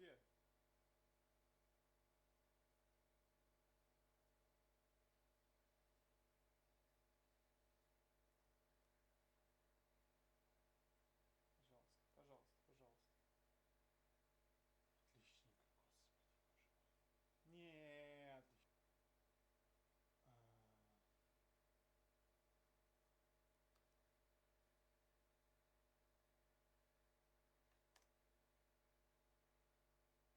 Here. Пожалуйста, пожалуйста, пожалуйста. Отличненько, господи, боже мой. Нет. А,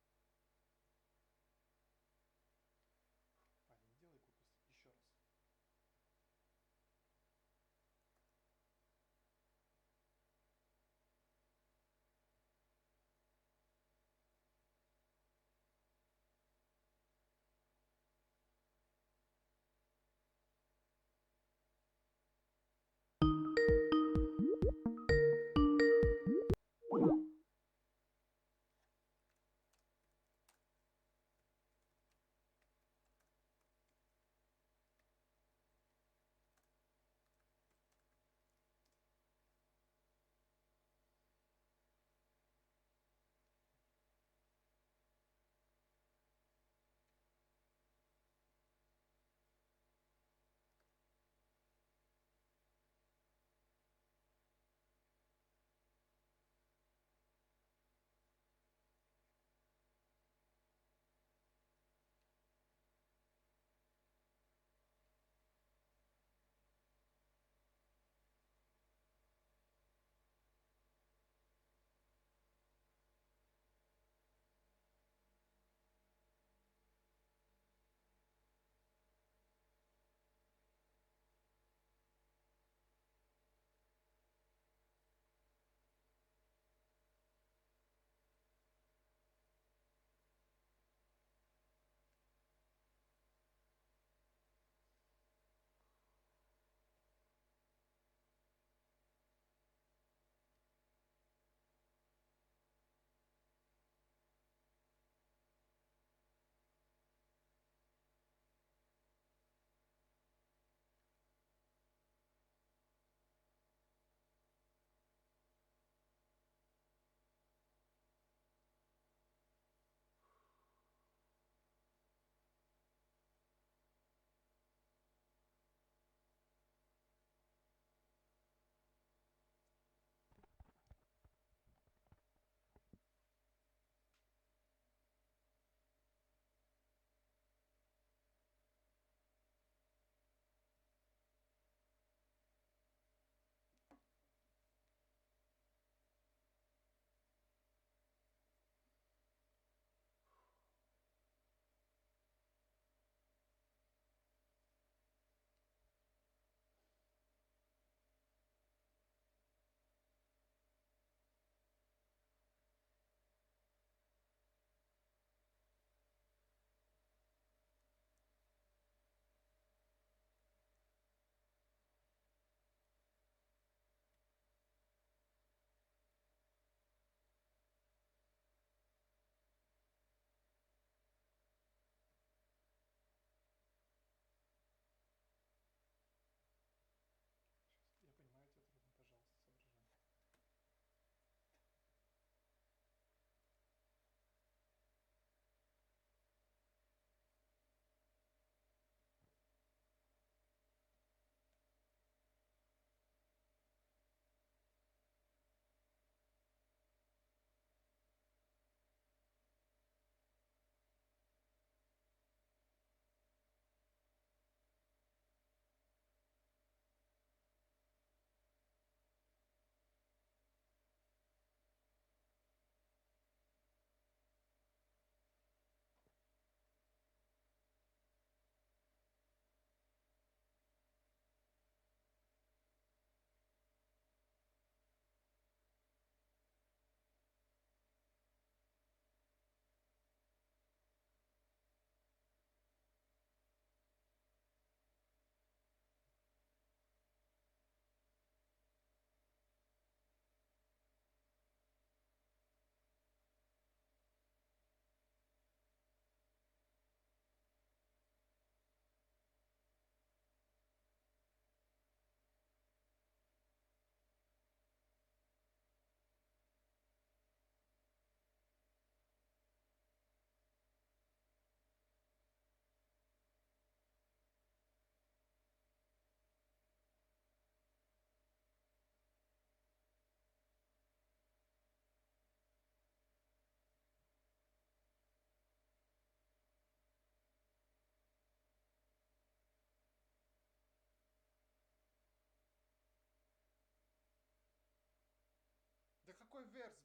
какой верс?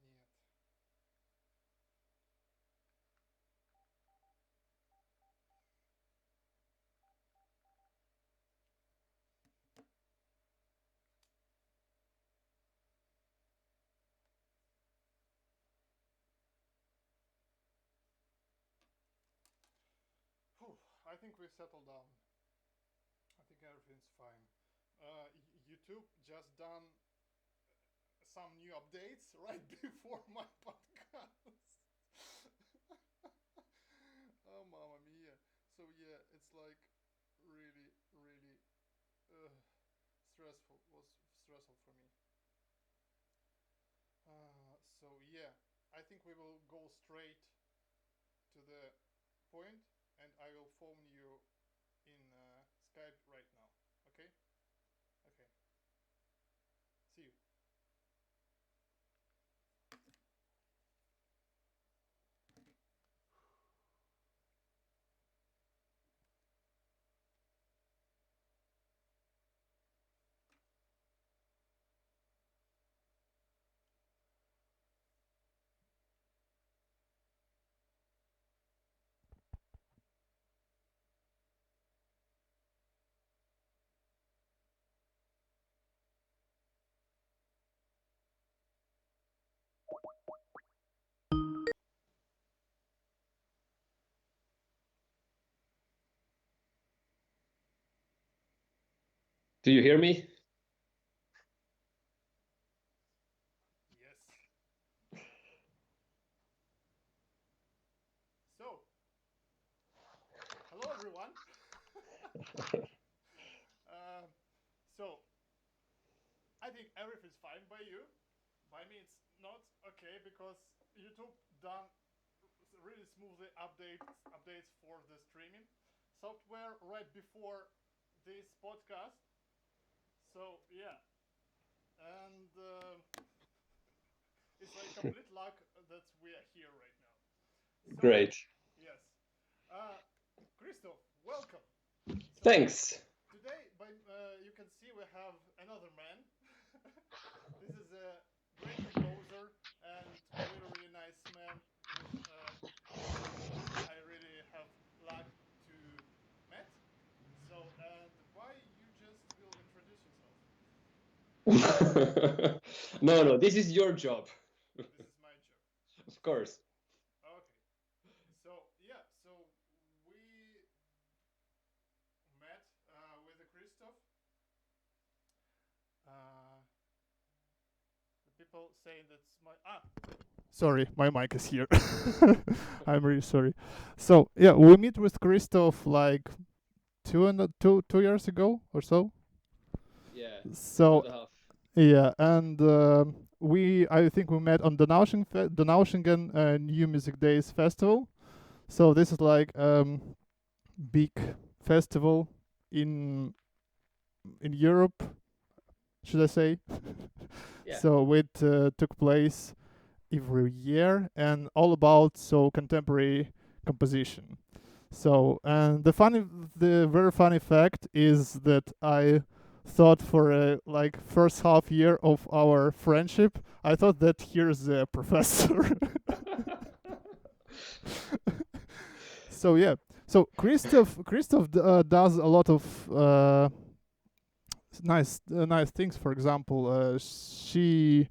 Нет. Whew, I think we settled down. I think everything's fine. YouTube just done some new updates right before my podcast. Oh, mamma mia. So yeah, it's like really, really uh, stressful. Was stressful for me. So yeah, I think we will go straight to the point, and I will phone you in Skype right now. Okay? Okay. See you. Do you hear me? Yes. So, hello everyone. uh, so, I think everything's fine by you. By me, it's not okay because YouTube done really smoothly updates for the streaming software right before this podcast. So yeah, and it's like complete luck that we are here right now. So Great. yes, uh, Christoph, welcome. So Thanks. today, by you can see we have another man. This is a great composer and really really nice man with that I really have luck to met. So and why you just will introduce yourself? No, this is your job. This is my job. Of course. Okay. So yeah, so we met with the Christoph. Uh, the people saying that's my Sorry, my mic is here. I'm really sorry. So yeah, we meet with Christoph like 2 years ago or so. Yeah, two So and a half. yeah, and I think we met on the Donaueschingen New Music Days festival. So this is like big festival in Europe, should I say? Yeah. So it took place every year and all about so contemporary composition. So and the very funny fact is that I thought for a like first half year of our friendship, I thought that here's a professor. So yeah, so Christoph does a lot of nice things. For example, he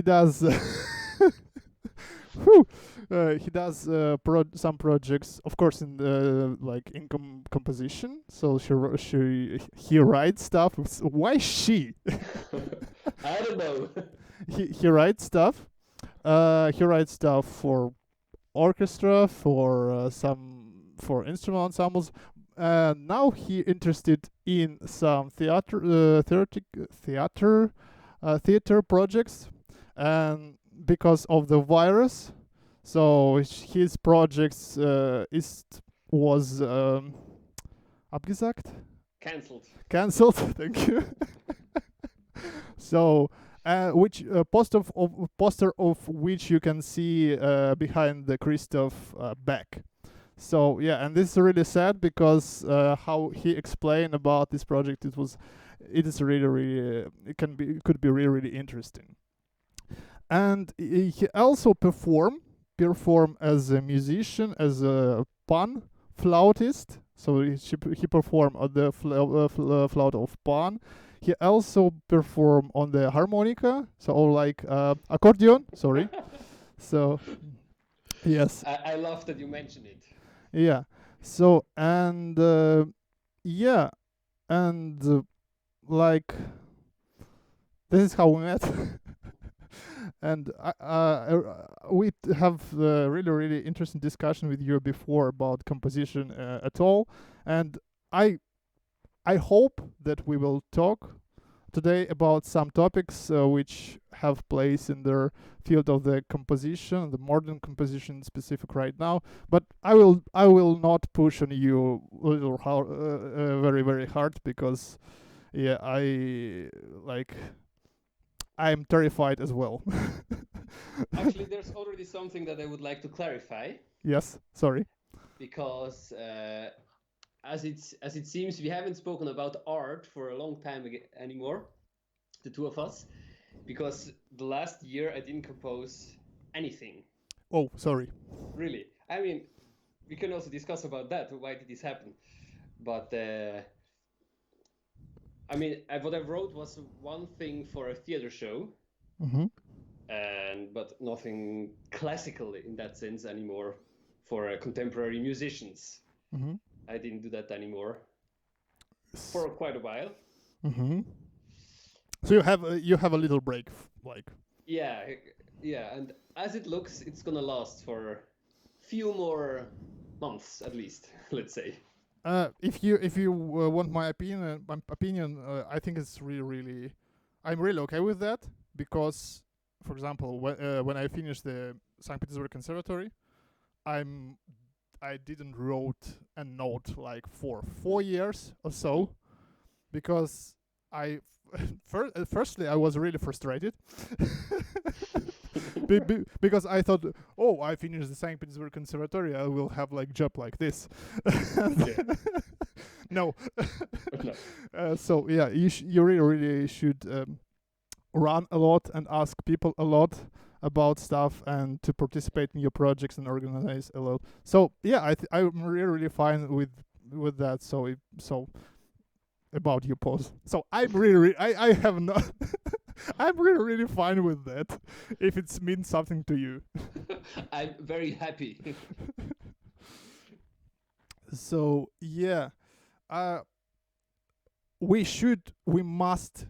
does. Whew, he does some projects, of course, in the like in composition. So he writes stuff. Why she? I don't know. He writes stuff. He writes stuff for orchestra, for for instrumental ensembles. Now he interested in some theater projects, and because of the virus, so his projects was abgesagt, Cancelled. cancelled. Thank you. So which poster of which you can see behind the Christoph back. So yeah, and this is really sad because how he explained about this project, it is really really it could be really really interesting. And he also perform as a musician, as a pan flautist. So he performed on the flaut of pan. He also performed on the harmonica, so or like accordion. Sorry. So yes, I love that you mentioned it. yeah. So and yeah, and like this is how we met. And we have really really interesting discussion with you before about composition at all, and I I hope that we will talk today about some topics which have place in the field of the composition, the modern composition specific right now. But I will not push on you very very hard, because yeah, I'm terrified as well. Actually, there's already something that I would like to clarify. Yes, sorry. Because as it seems, we haven't spoken about art for a long time anymore, the two of us, because the last year I didn't compose anything. Oh, sorry. Really? I mean, we can also discuss about that. Why did this happen? But I mean, what I wrote was one thing for a theater show, but nothing classical in that sense anymore for contemporary musicians. I didn't do that anymore for quite a while. So you have a little break, like. Yeah, and as it looks, it's gonna last for a few more months at least, let's say. If you want my opinion, I think it's really, I'm really okay with that, because, for example, when I finished the St. Petersburg Conservatory, I didn't wrote a note like for 4 years or so, because firstly I was really frustrated. Because I thought, oh, I finished the St. Petersburg Conservatory, I will have like job like this. No. So yeah, you really should run a lot and ask people a lot about stuff, and to participate in your projects and organize a lot. So yeah, I'm really fine with that. So about your pose. So I'm really I have no. I'm really fine with that, if it means something to you. I'm very happy. So yeah, we must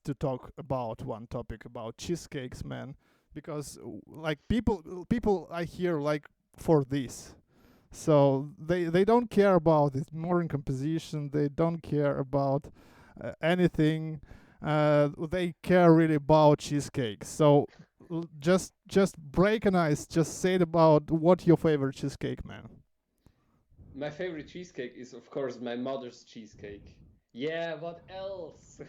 to talk about one topic about cheesecakes, man, because like people I hear like for this. So they don't care about this modern composition. They don't care about anything. They care really about cheesecake. So just break an ice. Just say it about what your favorite cheesecake, man. My favorite cheesecake is, of course, my mother's cheesecake. Yeah, what else?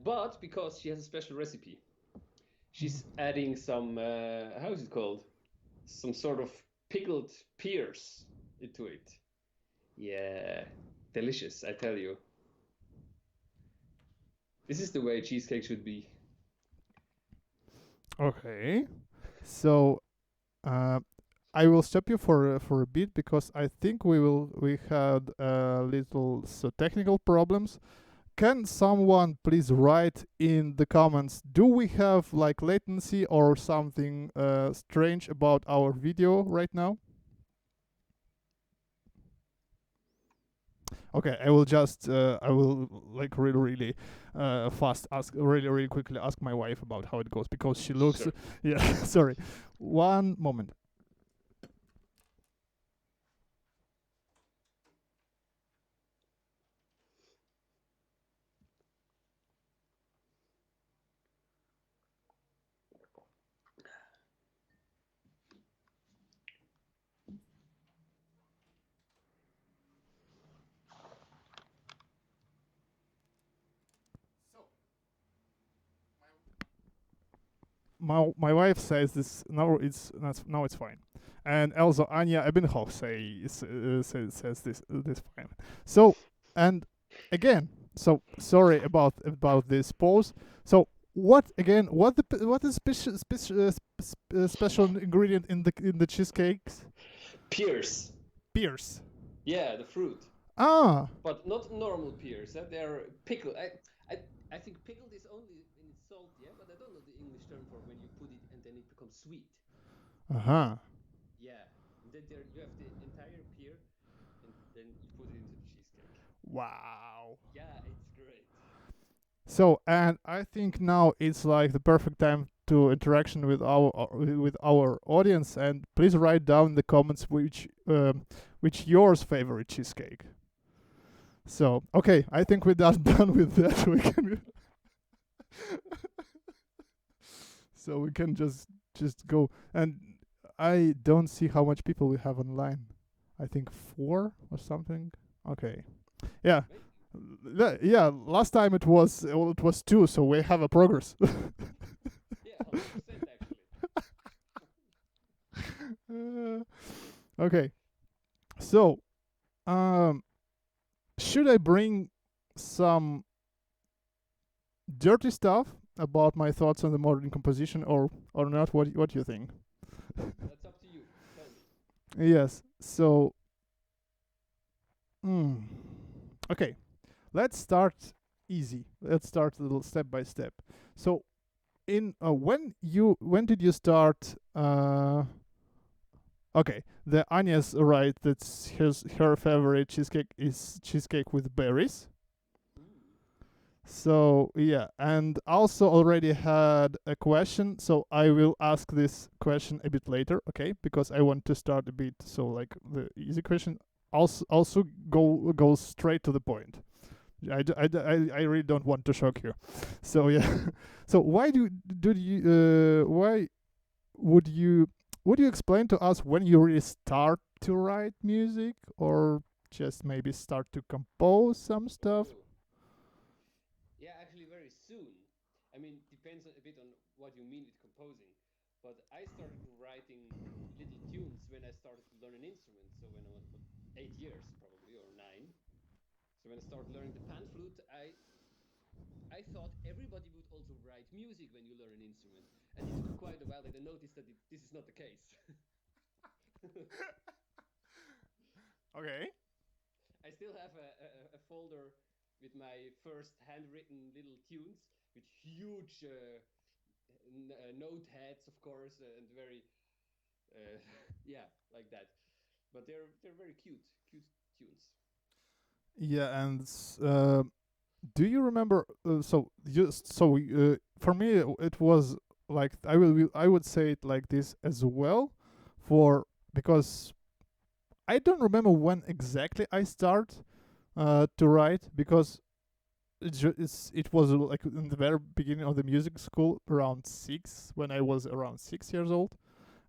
But because she has a special recipe, she's adding some how is it called? Some sort of pickled pears into it. Yeah, delicious, I tell you. This is the way cheesecake should be. Okay, so I will stop you for a bit, because I think we had little technical problems. Can someone please write in the comments, do we have like latency or something strange about our video right now? Okay, I will just I will like really fast ask really quickly ask my wife about how it goes, because she looks Sure. yeah. Sorry, one moment. My wife says this now. Now it's fine, and also Anya Ebinhoff says this fine. So, and again, so sorry about this pause. So what again? What is special ingredient in the cheesecakes? Pears. Pears. Yeah, the fruit. Ah. But not normal pears. They're pickled. I think pickled is only in its salt, yeah, but I don't know the English term for when you put it and then it becomes sweet. Yeah. And then you have the entire pear, and then you put it into the cheesecake. Wow. Yeah, it's great. So, and I think now it's like the perfect time to interaction with our audience, and please write down in the comments which yours favorite cheesecake. So okay, I think we're done with that. We can so we can just go. And I don't see how much people we have online. I think 4 or something. Okay. Yeah. Maybe. Yeah, last time it was 2, so we have a progress. Yeah, 100% actually. Uh, okay. So, um should I bring some dirty stuff about my thoughts on the modern composition, or not? What do you think? That's up to you. Tell me. Yes. So, mm, okay. Let's start easy. Let's start a little step by step. So, in when did you start? Okay, the Anya's right. That's her favorite cheesecake is cheesecake with berries. Ooh. So yeah, and also already had a question. So I will ask this question a bit later, okay? Because I want to start a bit. So like the easy question, also go straight to the point. I really don't want to shock you. So yeah. So why would you would you explain to us when you really start to write music, or just maybe start to compose some stuff? Oh. Yeah, actually, very soon. I mean, depends a bit on what you mean with composing. But I started writing little tunes when I started to learn an instrument. So when I was what, 8 years, probably, or nine. So when I started learning the pan flute, I thought everybody would also write music when you learn an instrument. And it took quite a while that I noticed that this is not the case. Okay. I still have a folder with my first handwritten little tunes with huge note heads, of course, and very, uh, yeah, like that. But they're very cute tunes. Yeah, and do you remember? For me, it was like I would say it like this as well, for because I don't remember when exactly I start to write, because it was like in the very beginning of the music school around 6, when I was around 6 years old.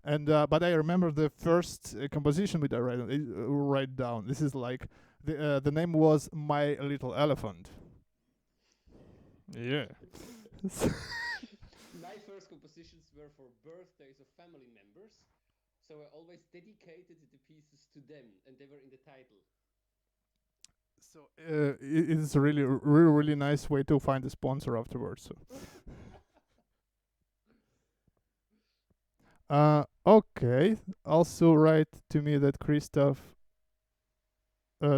And but I remember the first composition which I write down. This is like the name was My Little Elephant. Yeah. My first compositions were for birthdays of family members, so I always dedicated the pieces to them, and they were in the title. So it is a really nice way to find a sponsor afterwards. So. Okay. Also write to me that Christoph.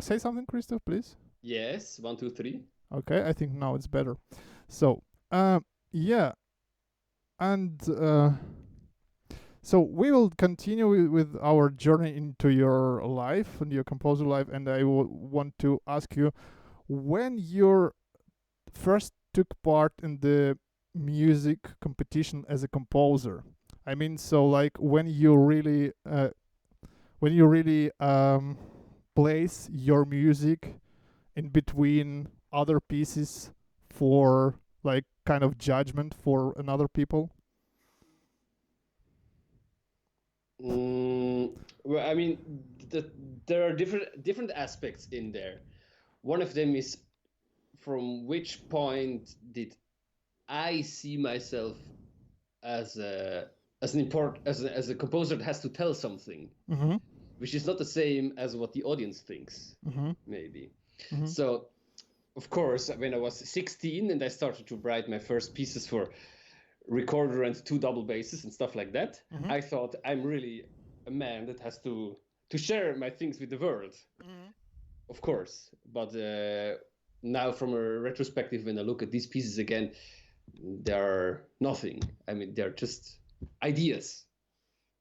Say something, Christoph, please. Yes, one, two, three. Okay, I think now it's better. So, yeah, and so we will continue with our journey into your life and your composer life, and I want to ask you when you first took part in the music competition as a composer. I mean, so like when you really place your music in between other pieces for like kind of judgment for another people. Mm, well, I mean, there are different aspects in there. One of them is from which point did I see myself as a composer that has to tell something, Mm-hmm. which is not the same as what the audience thinks, Mm-hmm. maybe. Mm-hmm. So, of course, when I was 16 and I started to write my first pieces for recorder and two double basses and stuff like that, Mm-hmm. I thought I'm really a man that has to share my things with the world, Mm-hmm. of course. But now, from a retrospective, when I look at these pieces again, they are nothing. I mean, they're just ideas.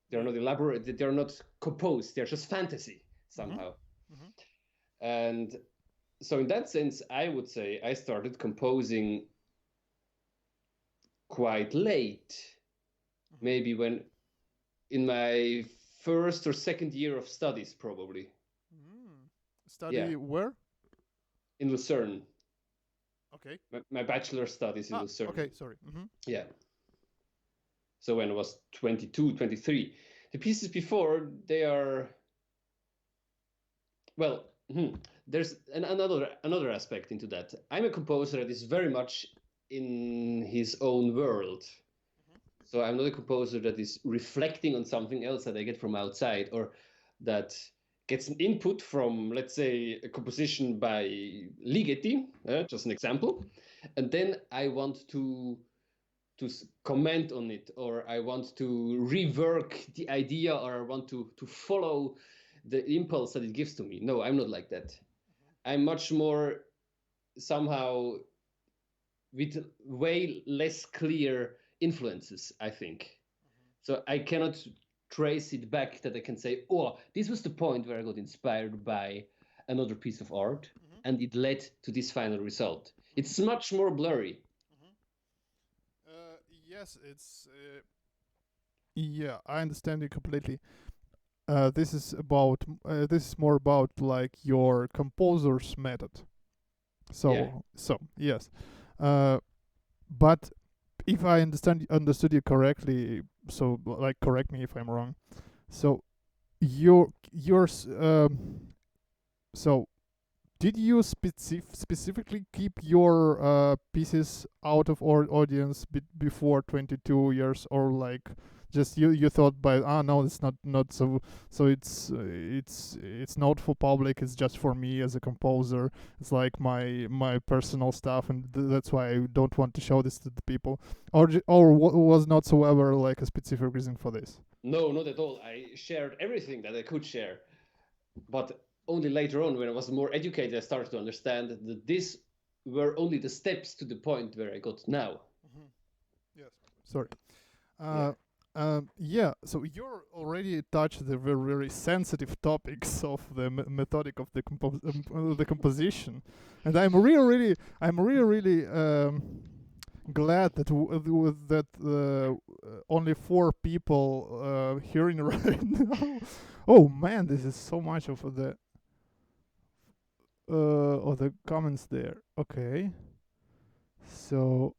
They're Yeah. not elaborate. They're not composed. They're just fantasy Mm-hmm. somehow. Mm-hmm. And so, in that sense, I would say I started composing quite late. Maybe when in my first or second year of studies, probably. Mm. Yeah. Study where? in Lucerne. Okay. My bachelor studies in Lucerne. Okay, sorry. Yeah. So when I was 22, 23. The pieces before, they are, well, there's another aspect into that. I'm a composer that is very much in his own world. So I'm not a composer that is reflecting on something else that I get from outside, or that gets an input from, let's say, a composition by Ligeti, just an example, and then I want to comment on it, or I want to rework the idea, or I want to follow the impulse that it gives to me. No, I'm not like that. I'm much more somehow with way less clear influences, I think. So I cannot trace it back that I can say, oh, this was the point where I got inspired by another piece of art and it led to this final result. It's much more blurry. Yes, it's. Yeah, I understand you completely. This is about. This is more about like your composer's method. Yeah. So yes, but if I understood you correctly, so like correct me if I'm wrong. So yours so did you specifically keep your pieces out of audience before 22 years, or like just you thought by no, it's not so it's not for public, it's just for me as a composer, it's like my personal stuff, and that's why I don't want to show this to the people, or was not so ever like a specific reason for this? No, not at all. I shared everything that I could share. But only later on, when I was more educated, I started to understand that these were only the steps to the point where I got now. Yes. Sorry. Yeah. Yeah, so you're already touched the very, very sensitive topics of the methodic of the composition, and I'm really glad that only 4 people hearing right now. Oh man, this is so much of the comments there. Okay, so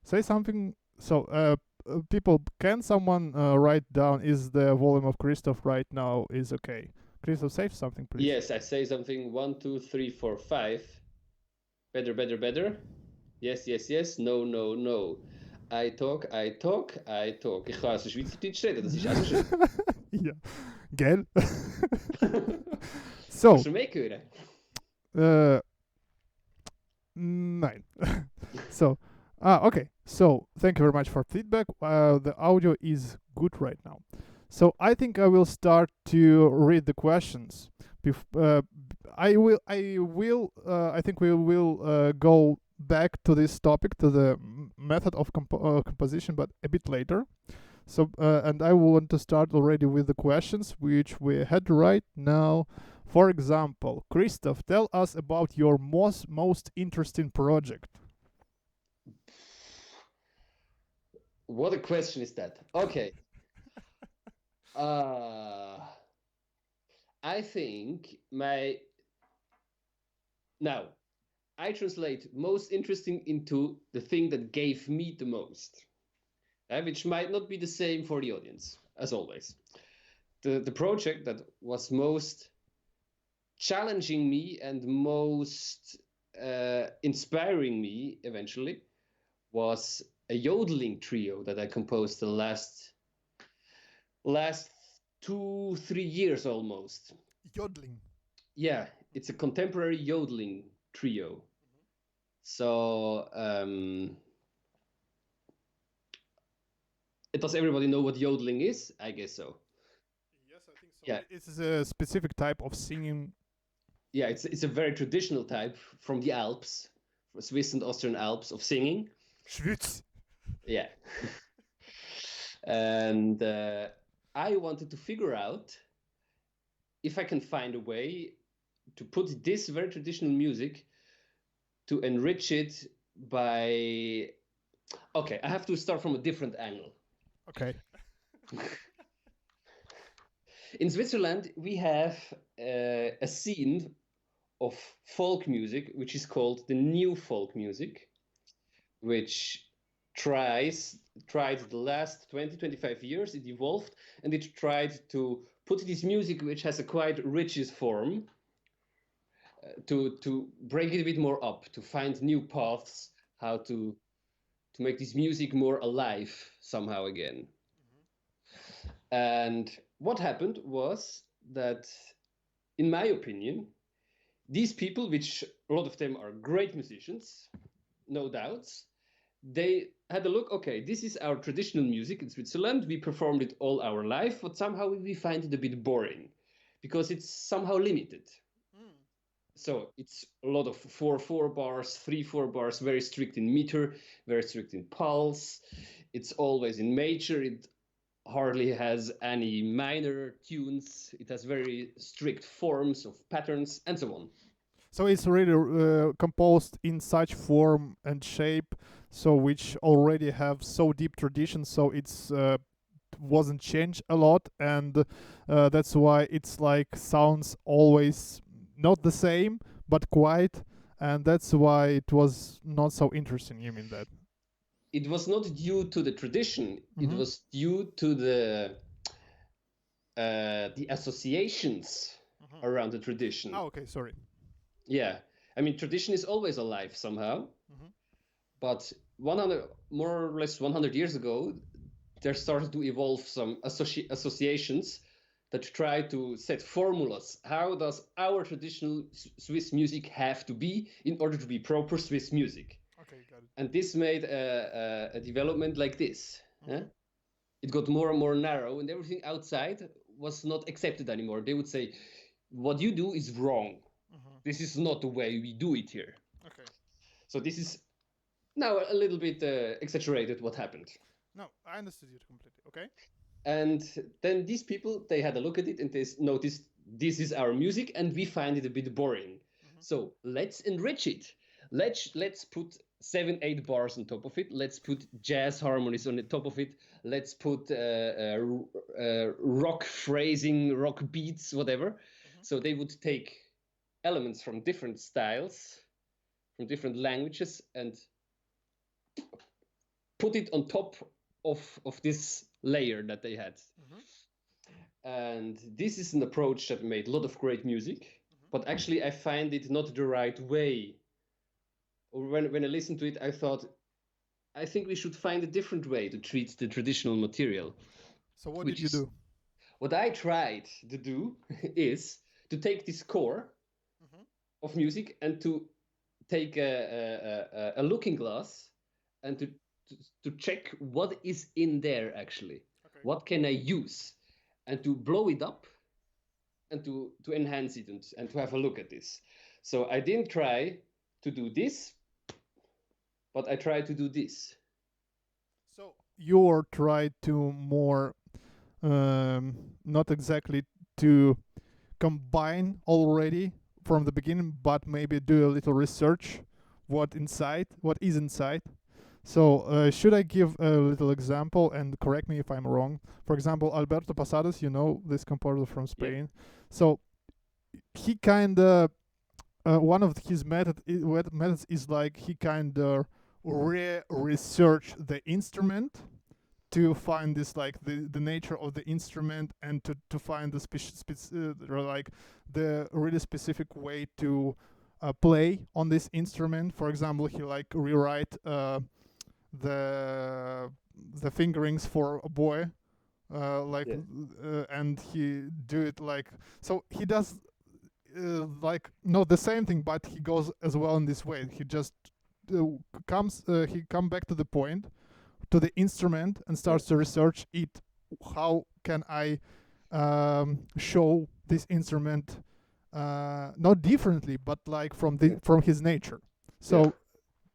say something. So people, can someone write down is the volume of Christoph right now is okay? Christoph, say something, please. Yes, I say something 1, 2, 3, 4, 5. Better, better, better. Yes, yes, yes. No, no, no. I talk, I talk, I talk. Ich kann also Schweizerdeutsch reden, das ist auch so schön. Ja, gell? Kannst So, du mehr hören? nein. So, okay. So, thank you very much for feedback. The audio is good right now. So, I think I will start to read the questions. I think we will go back to this topic, to the method of composition, but a bit later. So, and I want to start already with the questions which we had right now. For example, Christoph, tell us about your most interesting project. What a question is that? Okay. I think now I translate most interesting into the thing that gave me the most, which might not be the same for the audience, as always. The project that was most challenging me and most inspiring me eventually was a yodeling trio that I composed the last 2-3 years almost. Yodeling. Yeah, it's a contemporary yodeling trio. So does everybody know what yodeling is? I guess so. Yes, I think so. Yeah. It's a specific type of singing. Yeah, it's a very traditional type from the Alps, Swiss and Austrian Alps, of singing. Schwitz. Yeah. And I wanted to figure out if I can find a way to put this very traditional music to enrich it by... Okay, I have to start from a different angle. Okay. In Switzerland, we have a scene of folk music, which is called the new folk music, which tried the last 20-25 years. It evolved and it tried to put this music, which has a quite richest form, to break it a bit more up, to find new paths, how to make this music more alive somehow again. And what happened was that, in my opinion, these people, which a lot of them are great musicians, no doubts, they had a look, okay, this is our traditional music in Switzerland. We performed it all our life, but somehow we find it a bit boring because it's somehow limited. So it's a lot of 4/4 bars, 3/4 bars, very strict in meter, very strict in pulse. It's always in major. It hardly has any minor tunes. It has very strict forms of patterns and so on. So it's really composed in such form and shape, so which already have so deep tradition. So it's wasn't changed a lot, and that's why it's like sounds always not the same, but quite, and that's why it was not so interesting. You mean that? It was not due to the tradition. It Mhm. was due to the associations around the tradition. Oh, okay, sorry. Yeah, I mean, tradition is always alive somehow. But 100, more or less 100 years ago, there started to evolve some associations that try to set formulas. How does our traditional Swiss music have to be in order to be proper Swiss music? Okay, got it. And this made a development like this. It got more and more narrow, and everything outside was not accepted anymore. They would say, what you do is wrong. This is not the way we do it here. Okay. So this is now a little bit exaggerated what happened. No, I understood you completely. Okay. And then these people, they had a look at it and they noticed this is our music and we find it a bit boring. So let's enrich it. Let's put 7-8 bars on top of it. Let's put jazz harmonies on the top of it. Let's put rock phrasing, rock beats, whatever. So they would take elements from different styles, from different languages, and put it on top of this layer that they had. And this is an approach that made a lot of great music, but actually I find it not the right way. Or when I listened to it, I thought, I think we should find a different way to treat the traditional material. So what did you do? What I tried to do is to take this core of music and to take a looking glass and to check what is in there actually. Okay. What can I use? And to blow it up and to enhance it and to have a look at this. So I didn't try to do this, but I tried to do this. So you tried to more, not exactly to combine already from the beginning, but maybe do a little research what is inside. So should I give a little example and correct me if I'm wrong? For example, Alberto Posadas, you know this composer from Spain. Yeah. So he kind of one of his methods is like he kind of research the instrument to find this like the nature of the instrument and to find the like the really specific way to play on this instrument. For example, he like rewrite the fingerings for a boy, and he do it like so. He does like not the same thing, but he goes as well in this way. He just he come back to the point, to the instrument, and starts to research it. How can I show this instrument not differently, but like from his nature? So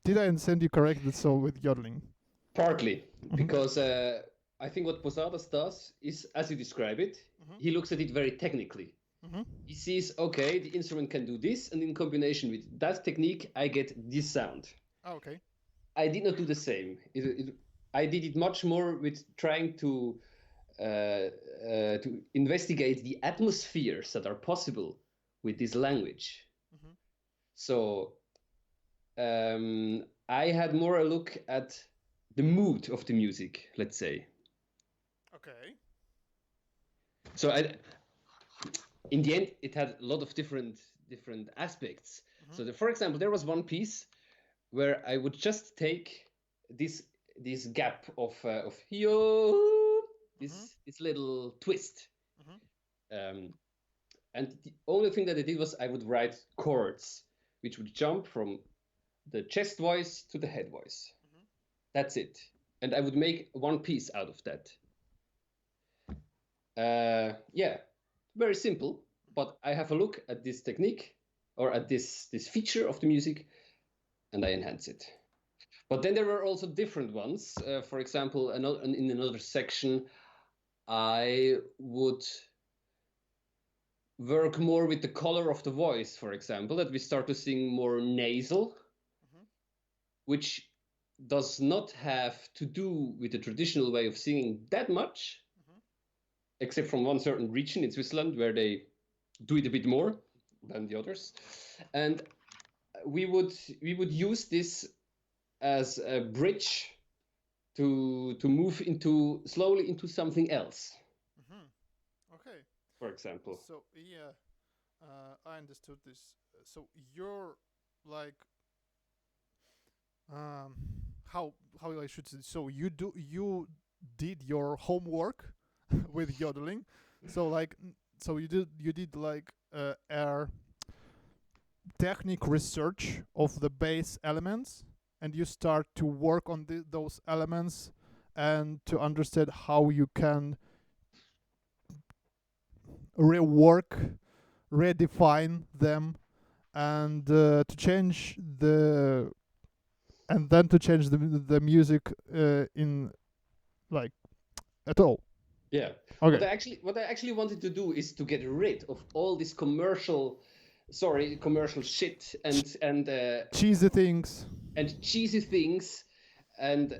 did I understand you correctly? So with yodeling, partly because I think what Posadas does is, as you describe it, he looks at it very technically. He sees, okay, the instrument can do this, and in combination with that technique, I get this sound. Oh, okay. I did not do the same. I did it much more with trying to investigate the atmospheres that are possible with this language. So I had more a look at the mood of the music, let's say. Okay. So in the end, it had a lot of different aspects. So, for example, there was one piece where I would just take this gap of yo, this little twist, and the only thing that I did was I would write chords, which would jump from the chest voice to the head voice. That's it, and I would make one piece out of that. Yeah, very simple, but I have a look at this technique or at this feature of the music, and I enhance it. But then there were also different ones. For example, in another section, I would work more with the color of the voice, for example, that we start to sing more nasal, which does not have to do with the traditional way of singing that much, except from one certain region in Switzerland where they do it a bit more than the others. And we would use this as a bridge to move slowly into something else. Okay. For example. So yeah, I understood this. So you're like, how I should say. So you did your homework with yodeling. So like, so you did like air technique research of the base elements, and you start to work on those elements and to understand how you can rework, redefine them, and to change the music in like at all. Yeah. Okay. What I actually wanted to do is to get rid of all this commercial shit and cheesy things and cheesy things, and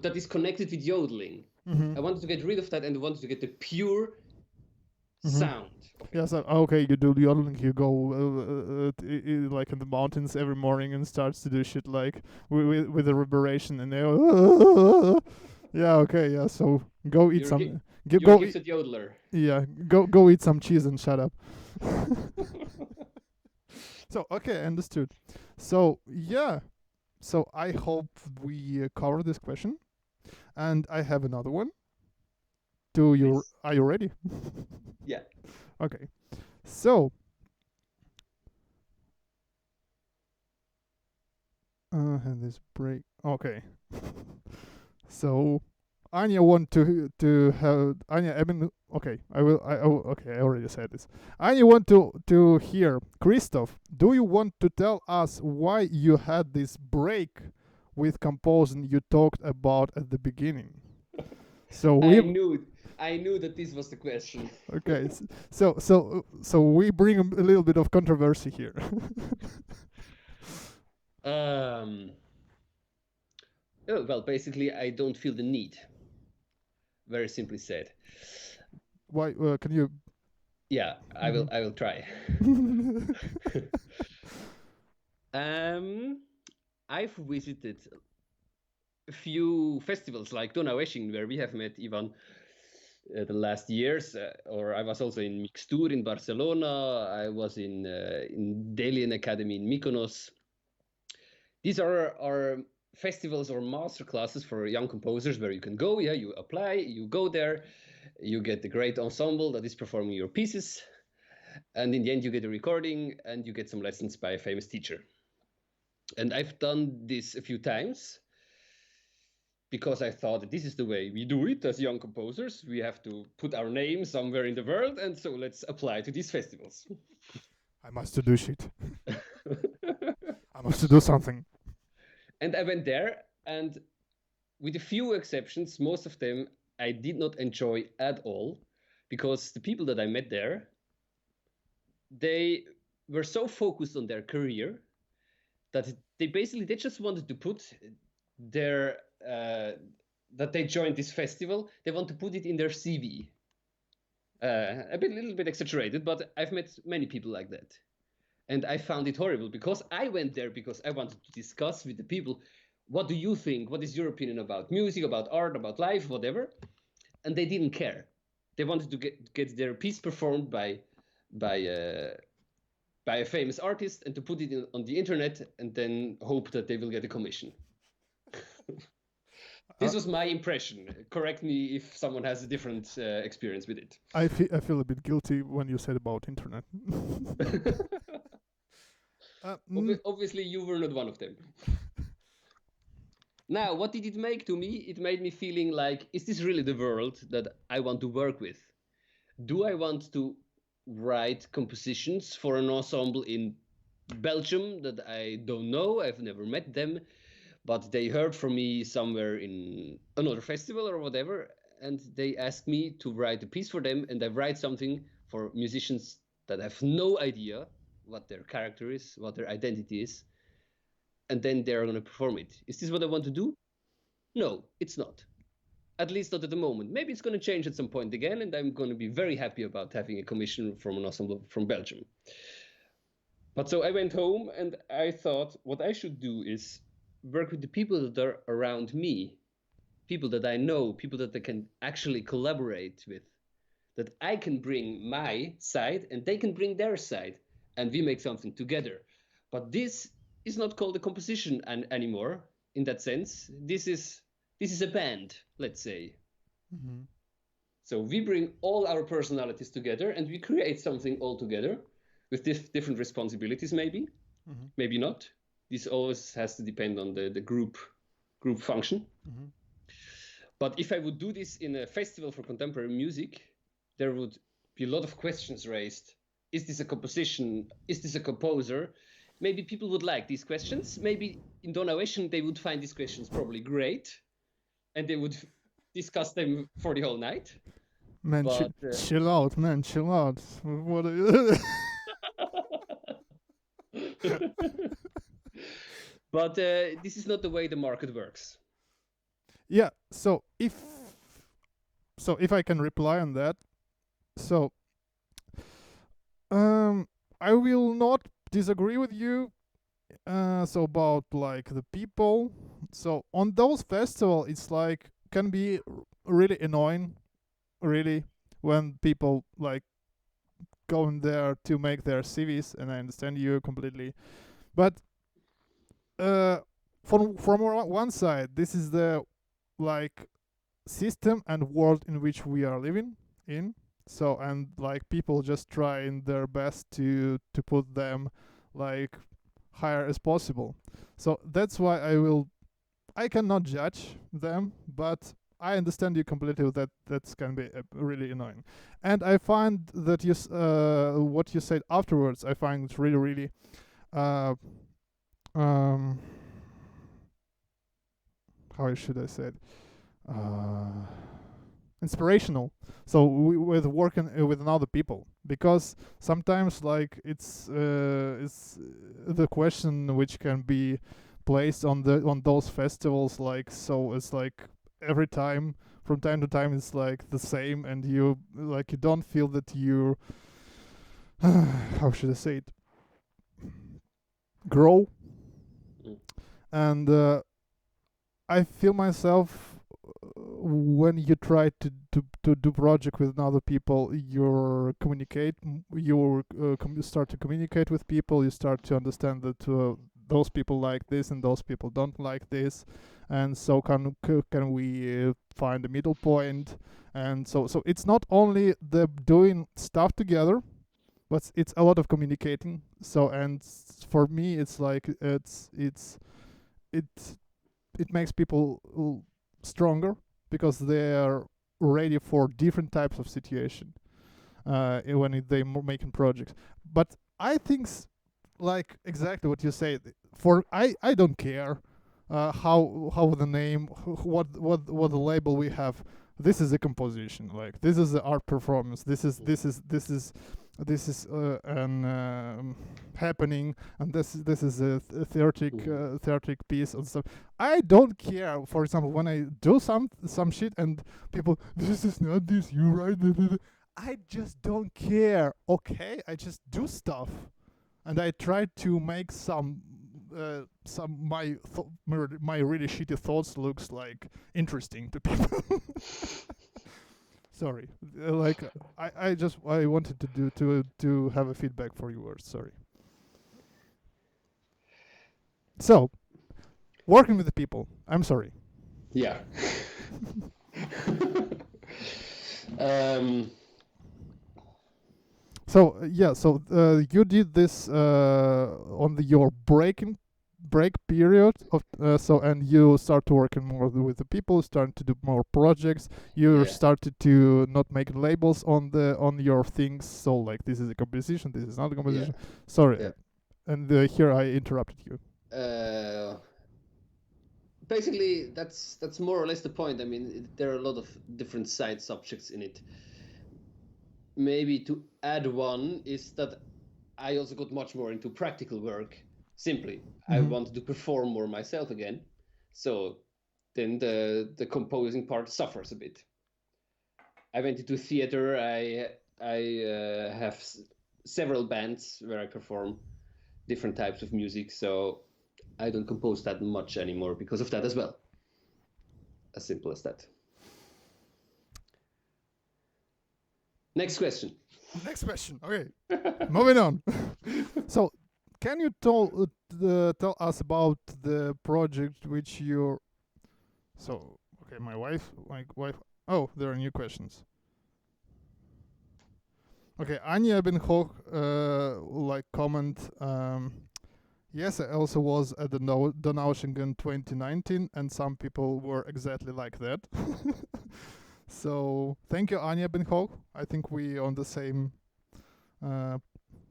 that is connected with yodeling. I wanted to get rid of that and wanted to get the pure sound of it. Yes. Okay. You do yodeling. You go like in the mountains every morning and starts to do shit like with a reverberation, and they yeah. Okay. Yeah. So go eat some. You're a gifted yodeler. Yeah. Go eat some cheese and shut up. So okay, understood. So yeah. So I hope we cover this question, and I have another one. Are you ready? Yeah. Okay. So have this break. Okay. So Anya want to have Anya. I mean, okay. Okay. I already said this. Anya want to hear Christoph. Do you want to tell us why you had this break with composing you talked about at the beginning? So I knew that this was the question. Okay, so we bring a little bit of controversy here. Well, basically, I don't feel the need. Very simply said. Why? Can you? Yeah, I will try. I've visited a few festivals like Donaueschingen, where we have met Ivan the last years, or I was also in Mixtur in Barcelona. I was in Delian Academy in Mykonos. These are festivals or master classes for young composers where you can go. Yeah, you apply, you go there, you get the great ensemble that is performing your pieces, and in the end you get a recording and you get some lessons by a famous teacher. And I've done this a few times because I thought that this is the way we do it as young composers. We have to put our name somewhere in the world, and so let's apply to these festivals. I must do shit. I must do something. And I went there, and with a few exceptions, most of them I did not enjoy at all, because the people that I met there, they were so focused on their career that they just wanted to put their that they joined this festival. They want to put it in their CV. A little bit exaggerated, but I've met many people like that. And I found it horrible because I went there because I wanted to discuss with the people, what do you think? What is your opinion about music, about art, about life, whatever? And they didn't care. They wanted to get their piece performed by uh, by a famous artist and to put it on the internet and then hope that they will get a commission. This was my impression. Correct me if someone has a different experience with it. I feel a bit guilty when you said about internet. Obviously, you were not one of them. Now, what did it make to me? It made me feeling like, is this really the world that I want to work with? Do I want to write compositions for an ensemble in Belgium that I don't know? I've never met them, but they heard from me somewhere in another festival or whatever, and they asked me to write a piece for them, and I write something for musicians that have no idea what their character is, what their identity is, and then they're going to perform it. Is this what I want to do? No, it's not. At least not at the moment. Maybe it's going to change at some point again, and I'm going to be very happy about having a commission from an ensemble from Belgium. But so I went home and I thought what I should do is work with the people that are around me, people that I know, people that I can actually collaborate with, that I can bring my side and they can bring their side, and we make something together. But this is not called a composition anymore in that sense. This is a band, let's say. Mm-hmm. So we bring all our personalities together and we create something all together with different responsibilities, maybe, maybe not. This always has to depend on the group function. Mm-hmm. But if I would do this in a festival for contemporary music, there would be a lot of questions raised. Is this a composition? Is this a composer? Maybe people would like these questions. Maybe in Donaueschen, they would find these questions probably great. And they would discuss them for the whole night. Man, chill out, man, chill out. What are you... But this is not the way the market works. Yeah, so if I can reply on that, so I will not disagree with you. So about like the people, so on those festivals, it's like can be really annoying, really, when people like go in there to make their CVs, and I understand you completely, but from one side, this is the like system and world in which we are living in. So and like people just trying their best to put them like higher as possible. So that's why I cannot judge them, but I understand you completely that can be really annoying. And I find that what you said afterwards, I find really, really how should I say it? Inspirational. So with working with other people, because sometimes like it's the question which can be placed on those festivals, like, so it's like every time from time to time it's like the same, and you don't feel that you how should I say it, grow. And I feel myself when you try to do project with other people, you start to communicate with people. You start to understand that those people like this and those people don't like this, and so can we find a middle point. And so it's not only the doing stuff together, but it's a lot of communicating. So and for me, it's like it makes people stronger, because they are ready for different types of situation when they making projects. But I think like exactly what you say. For I don't care how the name, what the label we have. This is a composition. Like this is the art performance. This is an happening, and this is a theatric piece and stuff. I don't care. For example, when I do some shit and people, this is not this, you right? I just don't care. Okay, I just do stuff. and I tried to make some my really shitty thoughts looks like interesting to people. Sorry, like I wanted to do to have a feedback for your words. Sorry. So, working with the people. I'm sorry. Yeah. um, So you did this on your break period of and you start to working more with the people, starting to do more projects. You Yeah. started to not make labels on your things. So like this is a composition, this is not a composition. Sorry, Yeah. and here I interrupted you. Basically, that's more or less the point. I mean, there are a lot of different side subjects in it. Maybe to add one is that I also got much more into practical work. Simply, I wanted to perform more myself again. So then the composing part suffers a bit. I went into theater. I have several bands where I perform different types of music. So I don't compose that much anymore because of that as well. As simple as that. Next question. Next question. Okay, moving on. So, can you tell us about the project which you're? So, okay, my wife. Oh, there are new questions. Okay, Anya Benhoch, like comment. Yes, I also was at the Donaueschingen 2019, and some people were exactly like that. So thank you, Anya Benhoch. I think we on the same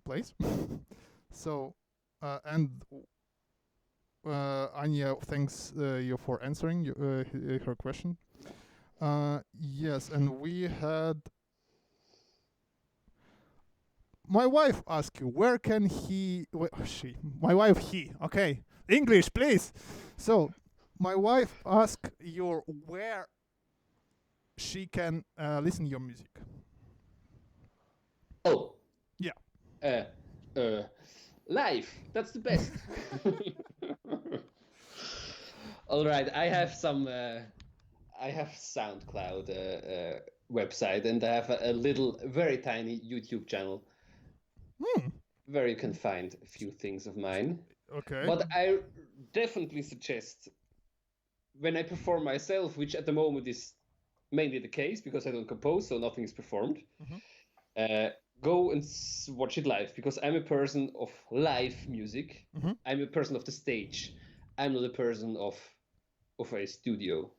place. So and Anya, thanks you for answering her question. Yes, and we had. My wife asked you, where can he? She. My wife, he. Okay, English, please. So, my wife asked you where she can listen your music. Oh. Yeah. Live. That's the best. All right. I have some. I have SoundCloud website, and I have a little, very tiny YouTube channel where you can find a few things of mine. Okay. But I definitely suggest, when I perform myself, which at the moment is mainly the case because I don't compose, so nothing is performed, go and watch it live, because I'm a person of live music. I'm a person of the stage. I'm not a person of a studio.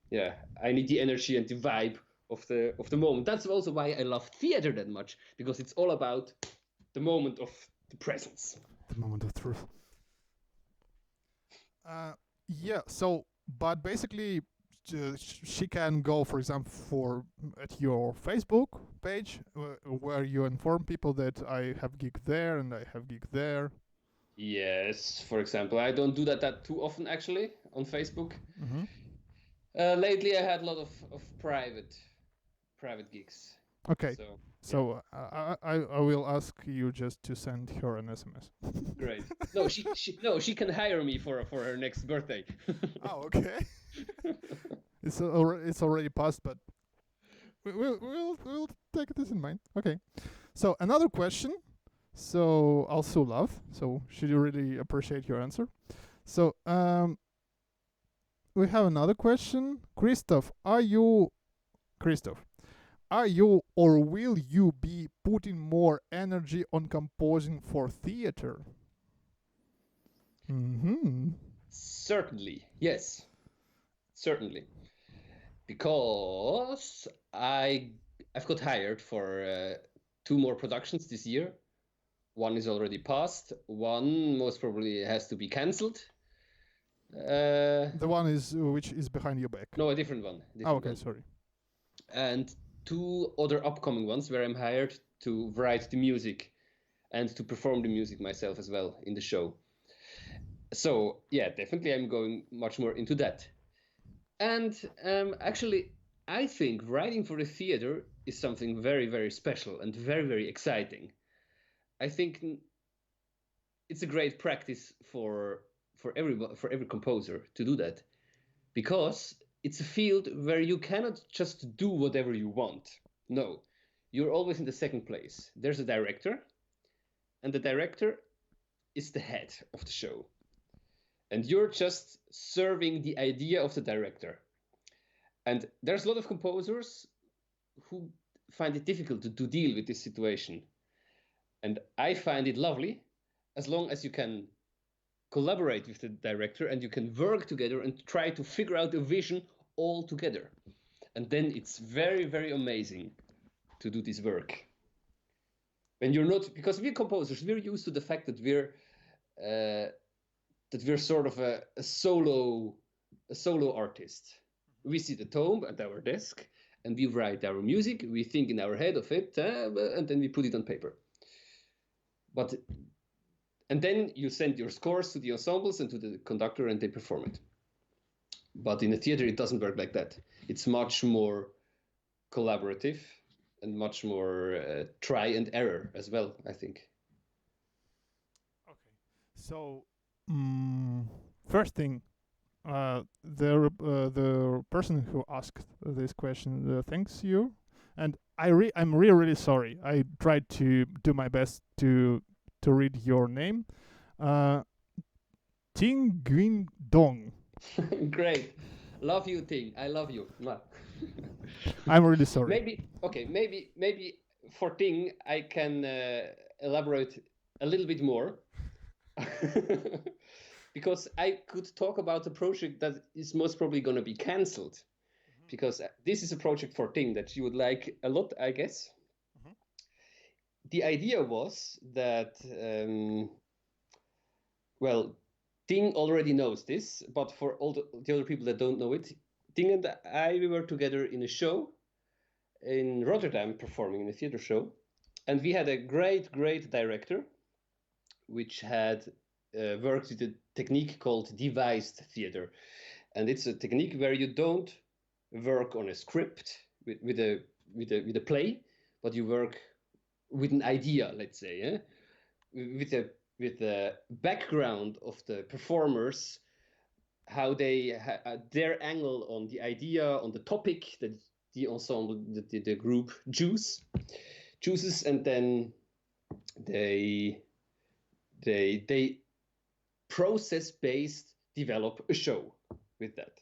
Yeah, I need the energy and the vibe of the moment. That's also why I love theater that much, because it's all about the moment of the presence. The moment of truth. Yeah. So, but basically, she can go, for example, at your Facebook page where you inform people that I have gig there and I have gig there. Yes, for example, I don't do that too often actually on Facebook. Lately, I had a lot of private gigs. Okay. So I will ask you just to send her an SMS. Great. No, she can hire me for her next birthday. Oh, okay. It's already passed, but we'll take this in mind. Okay. So another question. So also love. So she really appreciate your answer. So we have another question. Christoph, are you or will you be putting more energy on composing for theater? Certainly, yes. Certainly. Because I've got hired for 2 more productions this year. One is already passed. One most probably has to be cancelled. The one which is behind your back. No, a different one. Okay, sorry. And 2 other upcoming ones where I'm hired to write the music and to perform the music myself as well in the show. So yeah, definitely I'm going much more into that. And actually, I think writing for the theater is something very, very special and very, very exciting. I think it's a great practice for every composer to do that, because it's a field where you cannot just do whatever you want. No, you're always in the second place. There's a director, and the director is the head of the show, and you're just serving the idea of the director. And there's a lot of composers who find it difficult to deal with this situation. And I find it lovely as long as you can collaborate with the director and you can work together and try to figure out a vision all together. And then it's very, very amazing to do this work. When you're not, because we're composers, we're used to the fact that we're sort of a solo artist. We sit at home at our desk and we write our music. We think in our head of it, and then we put it on paper. And then you send your scores to the ensembles and to the conductor, and they perform it. But in a theater, it doesn't work like that. It's much more collaborative and much more try and error as well, I think. Okay. So, first thing, the person who asked this question thanks you, and I'm really really sorry. I tried to do my best to read your name. Ting Guin Dong. Great. Love you, Ting. I love you. I'm really sorry. Maybe for Ting, I can elaborate a little bit more. Because I could talk about a project that is most probably going to be cancelled. Mm-hmm. Because this is a project for Ting that you would like a lot, I guess. Mm-hmm. The idea was that, Ting already knows this, but for all the other people that don't know it, Ting and I, we were together in a show in Rotterdam, performing in a theater show. And we had a great, great director, which had worked with a technique called devised theater. And it's a technique where you don't work on a script with a play, but you work with an idea, let's say, with the background of the performers, how they their angle on the idea, on the topic that the ensemble, the group chooses, and then they process-based develop a show with that.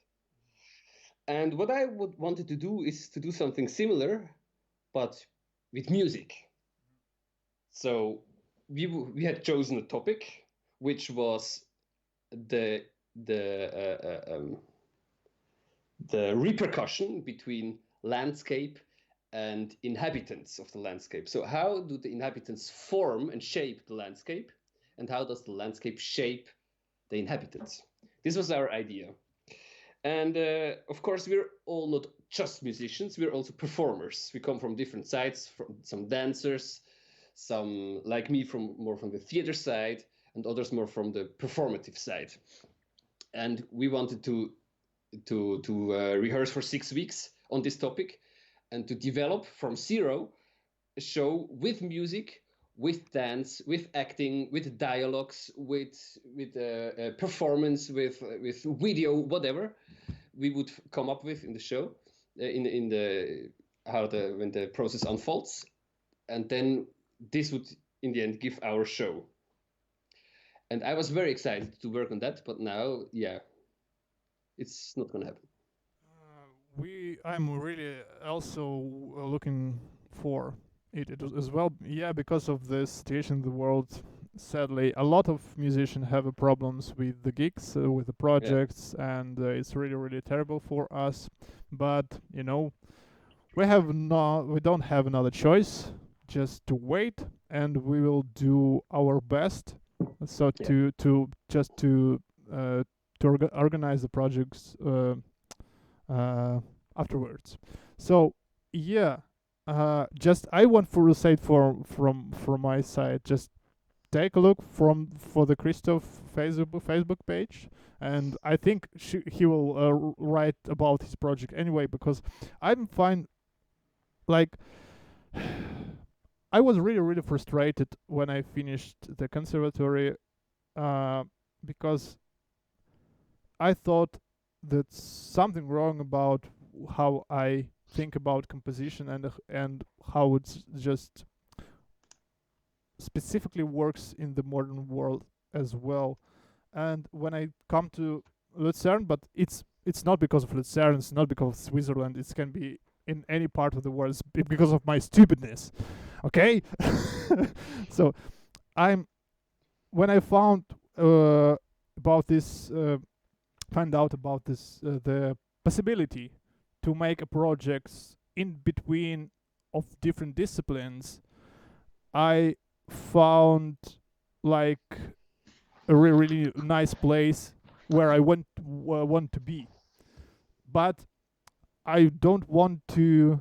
And what I wanted to do is to do something similar, but with music. So we had chosen a topic, which was the repercussion between landscape and inhabitants of the landscape. So how do the inhabitants form and shape the landscape, and how does the landscape shape the inhabitants? This was our idea. And of course, we're all not just musicians, we're also performers. We come from different sides, from some dancers, some like me more from the theater side, and others more from the performative side. And we wanted to rehearse for 6 weeks on this topic and to develop from zero a show with music, with dance, with acting, with dialogues, with performance, with video, whatever we would come up with in the show, when the process unfolds, and then this would in the end give our show. And I was very excited to work on that, but now, it's not gonna happen. I'm really also looking for it as well. Yeah, because of the situation in the world, sadly, a lot of musicians have problems with the gigs, with the projects, and it's really, really terrible for us. But we don't have another choice, just to wait, and we will do our best. So to organize the projects afterwards. So just I want to say from my side, just take a look for the Christoph Facebook page, and I think he will write about his project anyway, because I'm fine. Like, I was really, really frustrated when I finished the conservatory uh, because I thought that's something wrong about how I think about composition and how it's just specifically works in the modern world as well. And when I come to Lucerne, but it's not because of Lucerne, it's not because of Switzerland, it can be in any part of the world. It's because of my stupidness. Okay? So I'm when I found about this find out about this the possibility to make a projects in between of different disciplines, I found like a really nice place where I want to be. But I don't want to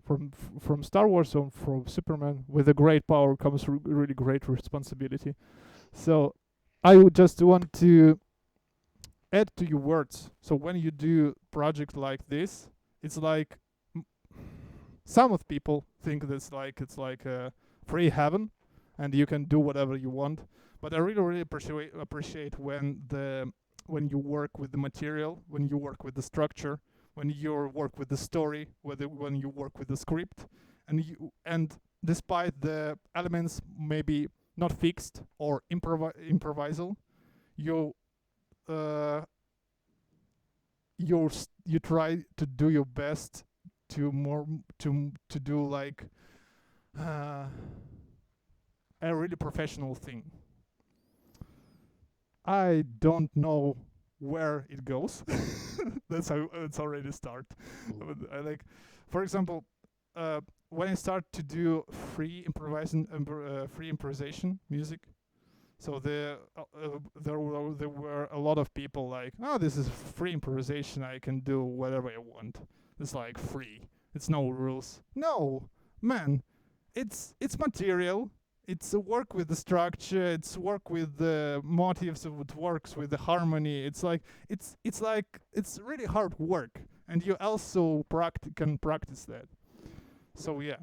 from Star Wars or from Superman. With a great power comes really great responsibility. So I would just want to add to your words. So when you do project like this, it's like some of people think this like it's like a free heaven, and you can do whatever you want. But I really appreciate when you work with the material, when you work with the structure, when you work with the story, when you work with the script, and despite the elements maybe not fixed or improvisal, you uh, you try to do your best to more to do like uh, a really professional thing. I don't know where it goes. That's how it's already start. I like, for example, when I start to do free improvisation music. So there were a lot of people like, oh, this is free improvisation. I can do whatever I want. It's like free. It's no rules. No, man, it's material. It's a work with the structure. It's work with the motives. It works with the harmony. It's really hard work, and you also can practice that. So yeah,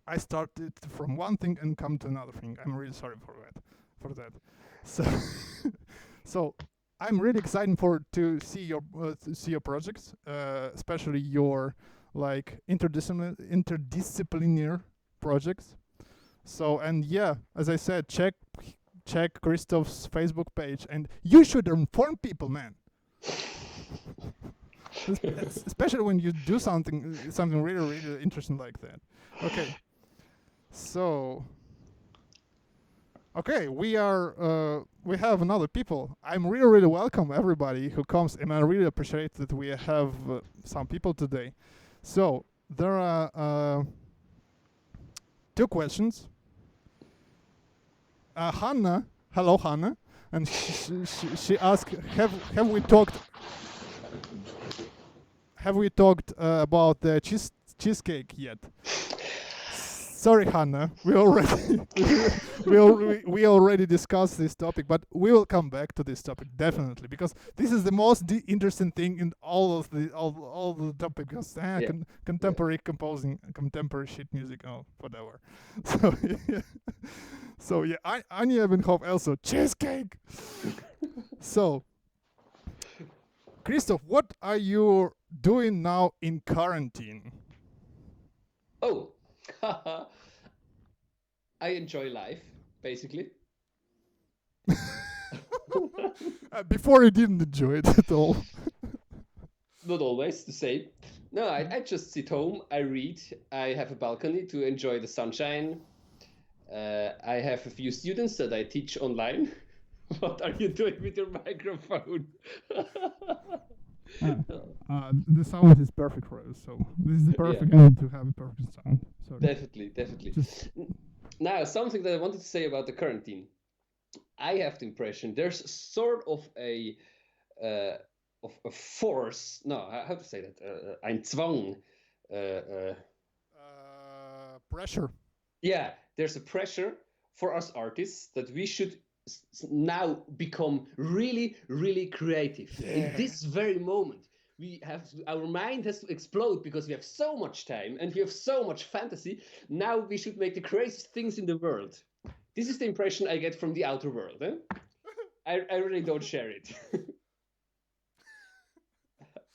I started from one thing and come to another thing. I'm really sorry for that. So so I'm really excited for to see your projects, especially your like interdisciplinary projects. So and yeah, as I said, check Christoph's Facebook page, and you should inform people, man. Especially when you do something really interesting like that. Okay, so okay, we have another people. I'm really welcome everybody who comes, and I really appreciate that we have some people today. So there are two questions. Hannah, hello Hannah, and she asked, have we talked about the cheesecake yet? Sorry, Hannah. We already discussed this topic, but we will come back to this topic definitely, because this is the most interesting thing in all the topic. Because contemporary composing, contemporary sheet music, oh whatever. So yeah, so yeah, Anja Ebenhoff also cheesecake. So, Christoph, what are you doing now in quarantine? Oh, I enjoy life, basically. Before you didn't enjoy it at all. Not always the same. No, I just sit home, I read, I have a balcony to enjoy the sunshine. I have a few students that I teach online. What are you doing with your microphone? The sound is perfect for us, so this is the perfect time to have a perfect sound. So definitely. Now, something that I wanted to say about the quarantine. I have the impression there's sort of a force. No, how to say that? Ein Zwang. Pressure. Yeah, there's a pressure for us artists that we should now become really, really creative. In this very moment, our mind has to explode because we have so much time and we have so much fantasy. Now we should make the craziest things in the world. This is the impression I get from the outer world. I really don't share it.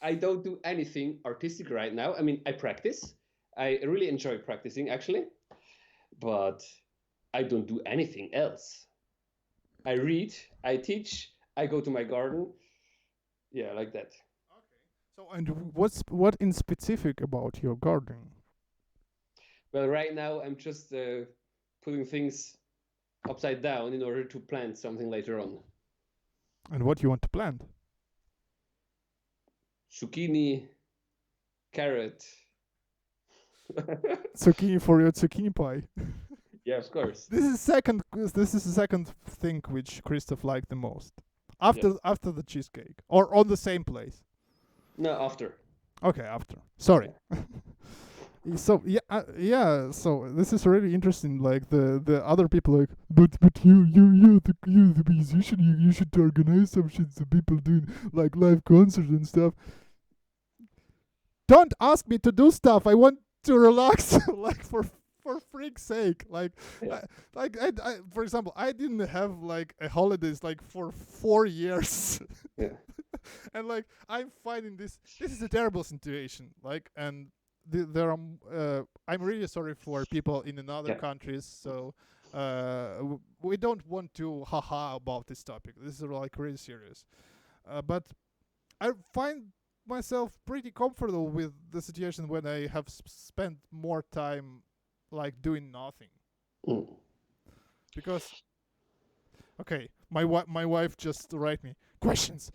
I don't do anything artistic right now. I mean, I practice. I really enjoy practicing, actually, but I don't do anything else. I read, I teach, I go to my garden. Yeah, like that. So, and what in specific about your gardening? Well, right now I'm just putting things upside down in order to plant something later on. And what you want to plant? Zucchini, carrot. Zucchini for your zucchini pie. Yeah, of course. This is the second thing which Christoph liked the most. After the cheesecake, or on the same place. No, after. Okay, after. Sorry. So yeah. So this is really interesting. Like the other people like, but you the musician, you should organize some shit. The people doing like live concerts and stuff. Don't ask me to do stuff. I want to relax. Like for freak's sake. Like Yeah. I for example, I didn't have like a holidays like for 4 years. Yeah. And like I'm finding this is a terrible situation. Like and there are I'm really sorry for people in another Yeah. countries. So we don't want to haha about this topic. This is like really serious. But I find myself pretty comfortable with the situation when I have spent more time like doing nothing. Mm. Because okay, my wife just write me questions.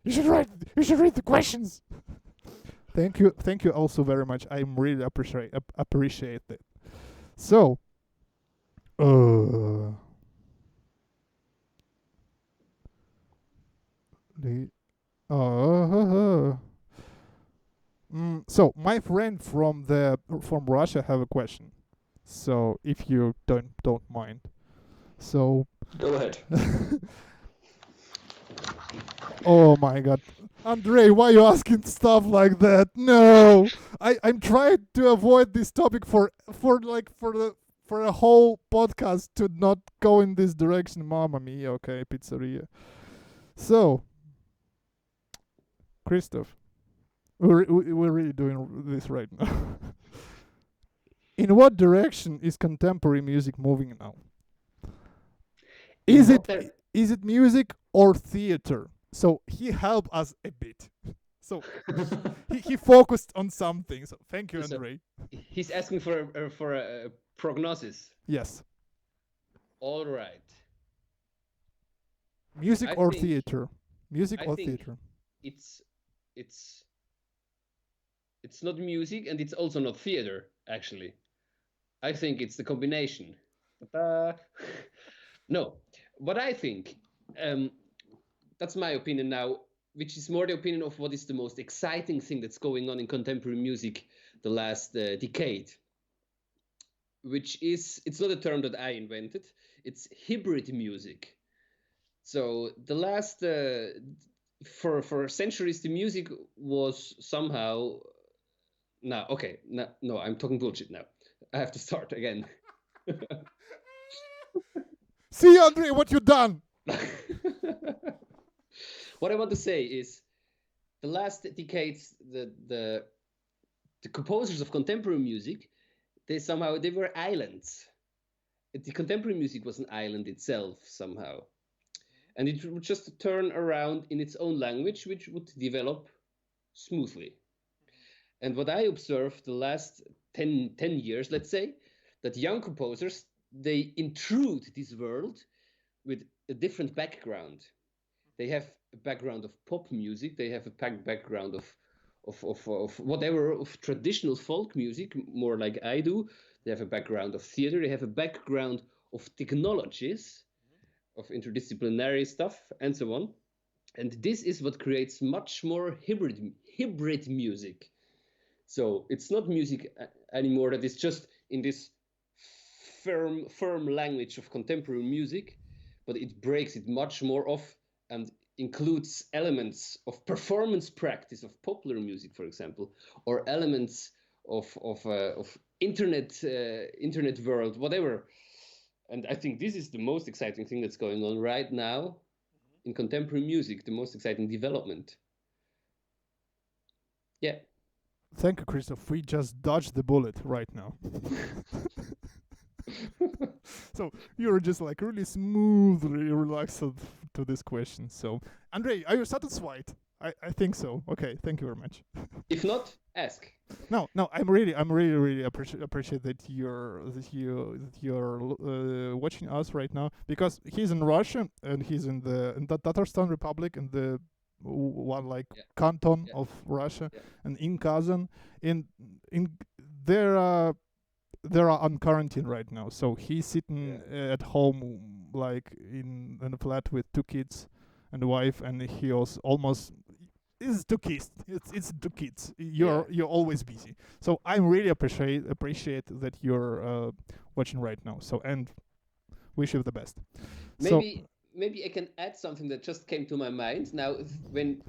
You should read the questions. Thank you also very much. I'm really appreciate it. So, the so my friend from Russia have a question. So if you don't mind, so Go ahead. oh my god, Andrei, why you asking stuff like that? No, I'm trying to avoid this topic for a whole podcast to not go in this direction. Mamma mia, okay, pizzeria. So, Christoph, we're really doing this right now. In what direction is contemporary music moving now? Is it music or theater? So he helped us a bit. So he focused on something. So thank you, So- Andrei. He's asking for a prognosis. Yes, All right. music I or think- theater? Music I or think- theater? It's not music and it's also not theater, actually. I think it's the combination. No, what I think, that's my opinion now, which is more the opinion of what is the most exciting thing that's going on in contemporary music the last decade, which is, it's not a term that I invented, it's hybrid music. So the last, for centuries, the music was somehow, no, I'm talking bullshit now. I have to start again. See, Andrei, what you done? What I want to say is, the last decades, the composers of contemporary music, they were islands. The contemporary music was an island itself somehow, and it would just turn around in its own language, which would develop smoothly. And what I observed the last 10 years, let's say, that young composers, they intrude this world with a different background. They have a background of pop music. They have a background of whatever, of traditional folk music, more like I do. They have a background of theater. They have a background of technologies, of interdisciplinary stuff, and so on. And this is what creates much more hybrid music. So it's not music anymore that is just in this firm language of contemporary music, but it breaks it much more off and includes elements of performance practice of popular music, for example, or elements of internet world, whatever. And I think this is the most exciting thing that's going on right now in contemporary music, the most exciting development. Yeah. Thank you, Christoph. We just dodged the bullet right now. So you're just like really smoothly relaxed to this question. So, Andrei, are you satisfied? I think so. Okay, thank you very much. If not, ask. No, I'm really appreciate that you're watching us right now, because he's in Russia and he's in the Tatarstan Republic, in the one like canton of Russia, and in Kazan, in there are on quarantine right now, so he's sitting at home, like in a flat with 2 kids and a wife, and he was almost. It's 2 kids. It's 2 kids. You're always busy. So I'm really appreciate that you're watching right now. So, and wish you the best. Maybe I can add something that just came to my mind now. When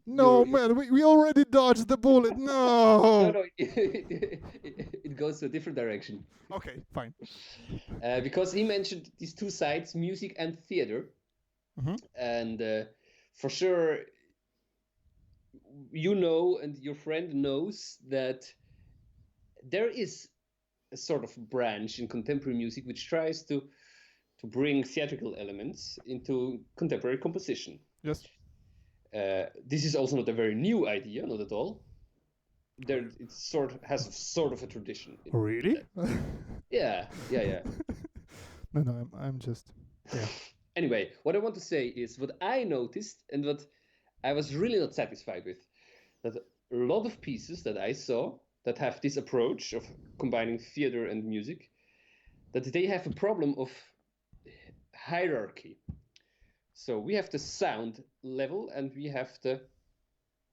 no, man, we already dodged the bullet. No. No, it goes to a different direction. Okay, fine. Because he mentioned these 2 sides, music and theater, and for sure, you know, and your friend knows that there is a sort of branch in contemporary music which tries to bring theatrical elements into contemporary composition. Yes. This is also not a very new idea, not at all. It has sort of a tradition. Really? Yeah. No, I'm just. Yeah. Anyway, what I want to say is what I noticed and what I was really not satisfied with, that a lot of pieces that I saw that have this approach of combining theater and music, that they have a problem of hierarchy. So we have the sound level and we have the,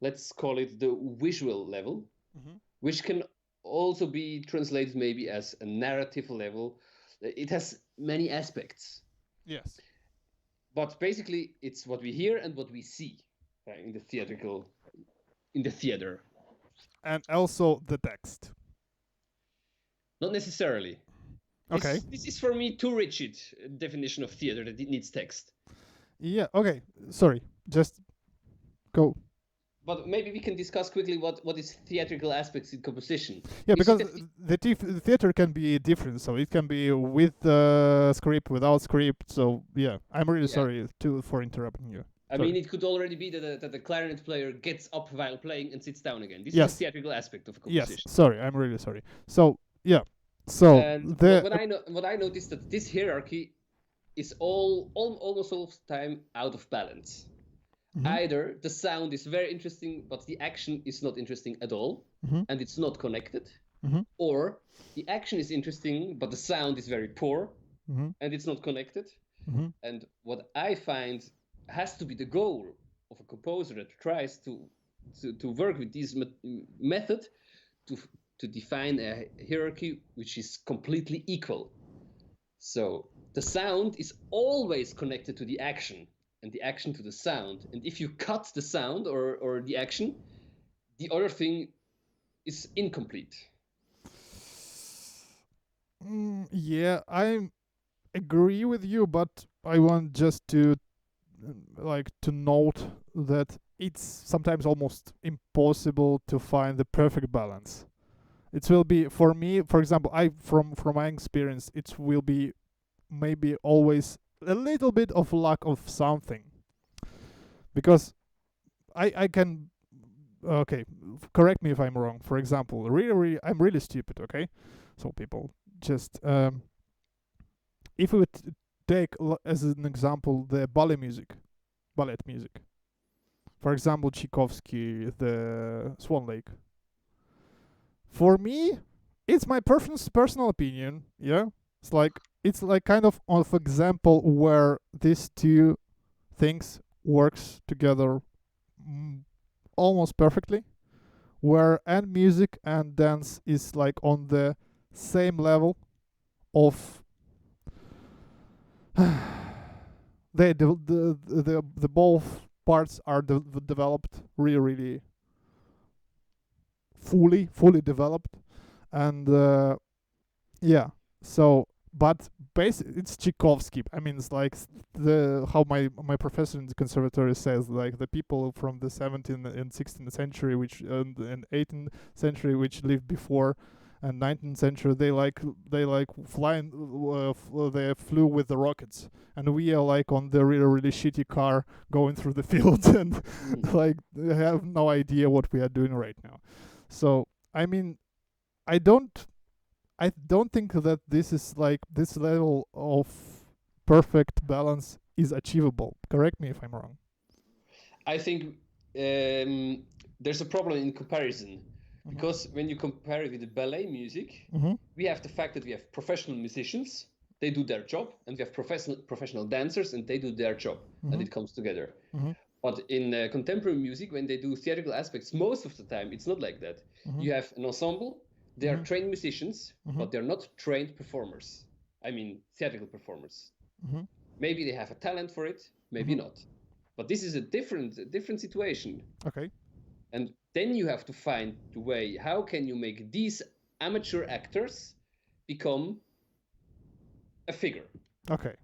let's call it the visual level, which can also be translated maybe as a narrative level. It has many aspects. Yes. But basically it's what we hear and what we see in the theater. And also the text. Not necessarily. Okay. This is for me too rigid definition of theater that it needs text. Yeah, okay. Sorry. Just go. But maybe we can discuss quickly what is theatrical aspects in composition. Yeah, because the theater can be different. So it can be with script, without script. So yeah, I'm really sorry for interrupting you. I mean, it could already be that the clarinet player gets up while playing and sits down again. This is a theatrical aspect of a composition. Yes, sorry, I'm really sorry. So yeah, so what I noticed that this hierarchy is almost all of the time out of balance. Either the sound is very interesting, but the action is not interesting at all, and it's not connected, or the action is interesting, but the sound is very poor, and it's not connected. And what I find has to be the goal of a composer that tries to work with this method to define a hierarchy which is completely equal. So the sound is always connected to the action, and the action to the sound. And if you cut the sound or the action, the other thing is incomplete. Yeah, I agree with you, but I want just to note that it's sometimes almost impossible to find the perfect balance. It will be, for me, for example, from my experience, it will be maybe always a little bit of lack of something, because I can, okay, correct me if I'm wrong. For example, really I'm really stupid, okay? So people just if we would take as an example the ballet music, for example Tchaikovsky, the Swan Lake. For me, it's my personal opinion, yeah. It's like kind of example where these 2 things works together almost perfectly, where and music and dance is like on the same level of the both parts are developed really fully developed, and yeah. So but it's Tchaikovsky. I mean, it's like the how my professor in the conservatory says, like the people from the 17th and 16th century, which and 18th century, which lived before, and 19th century, they like flying. They flew with the rockets, and we are like on the really shitty car going through the fields, and like they have no idea what we are doing right now. So I mean, I don't I don't think that this is like this level of perfect balance is achievable. Correct me if I'm wrong. I think there's a problem in comparison because when you compare it with the ballet music, we have the fact that we have professional musicians, they do their job, and we have professional dancers, and they do their job, and it comes together. But in contemporary music, when they do theatrical aspects, most of the time it's not like that. You have an ensemble, they are trained musicians, but they're not trained performers. I mean, theatrical performers. Maybe they have a talent for it, maybe not. But this is a different situation. Okay. And then you have to find the way, how can you make these amateur actors become a figure? Okay.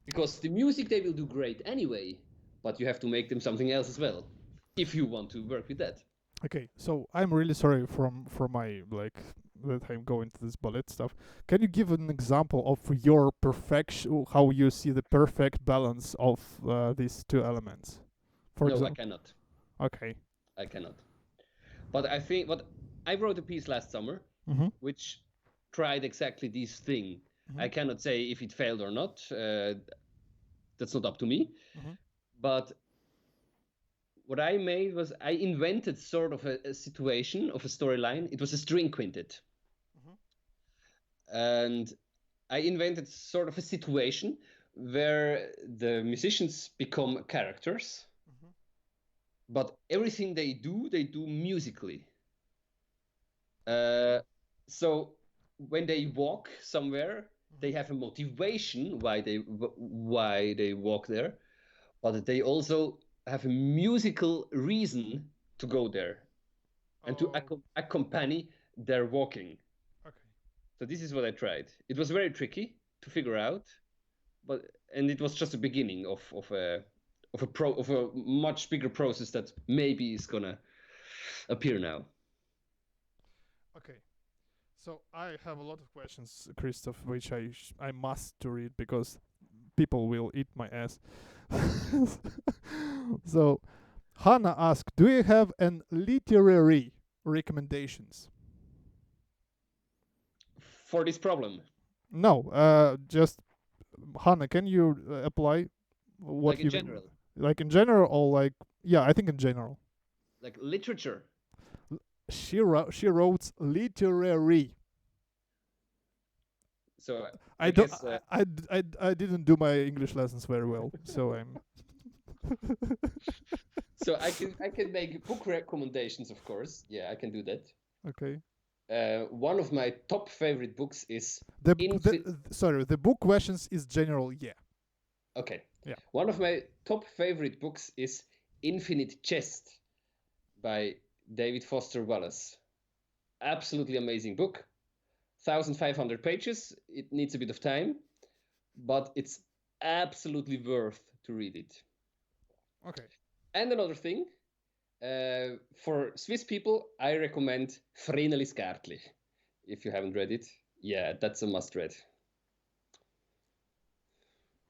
Because the music they will do great anyway, but you have to make them something else as well, if you want to work with that. Okay, so I'm really sorry for my like that I'm going to this ballet stuff. Can you give an example of your perfection, how you see the perfect balance of these two elements? For No, I example. cannot. Okay. I cannot. But I think I wrote a piece last summer, which tried exactly this thing. I cannot say if it failed or not. That's not up to me. But what I made was I invented sort of a situation of a storyline. It was a string quintet. And I invented sort of a situation where the musicians become characters, but everything they do musically. So when they walk somewhere, they have a motivation why they walk there, but they also have a musical reason to go there and to accompany their walking. Okay. So this is what I tried. It was very tricky to figure out, and it was just the beginning of a much bigger process that maybe is gonna appear now. Okay. So I have a lot of questions, Christoph, which I must to read because people will eat my ass. So Hannah asked, "Do you have an literary recommendations?" For this problem, No, just Hannah. Can you apply what like in you general, like in general, or like I think in general. like literature. She wrote literary. So I I don't. guess I didn't do my English lessons very well, so I'm. so I can make book recommendations, of course. Yeah, I can do that. Okay. One of my top favorite books is the book questions is general. Yeah. Okay. Yeah. One of my top favorite books is Infinite Jest by David Foster Wallace. Absolutely amazing book. 1,500 pages. It needs a bit of time, but it's absolutely worth to read it. Okay. And another thing, for Swiss people, I recommend Vrenelis Kaartli. If you haven't read it, yeah, that's a must-read.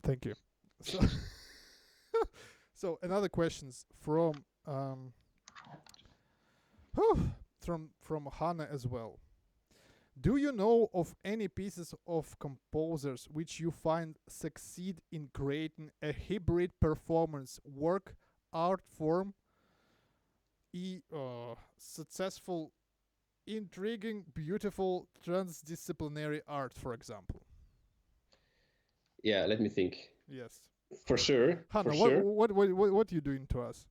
Thank you. So, so another questions from from Hannah as well. Do you know of any pieces of composers which you find succeed in creating a hybrid performance work, art form, successful, intriguing, beautiful, transdisciplinary art, for example? Yeah, let me think. Yes. For sure. Hannah, for sure. what are you doing to us?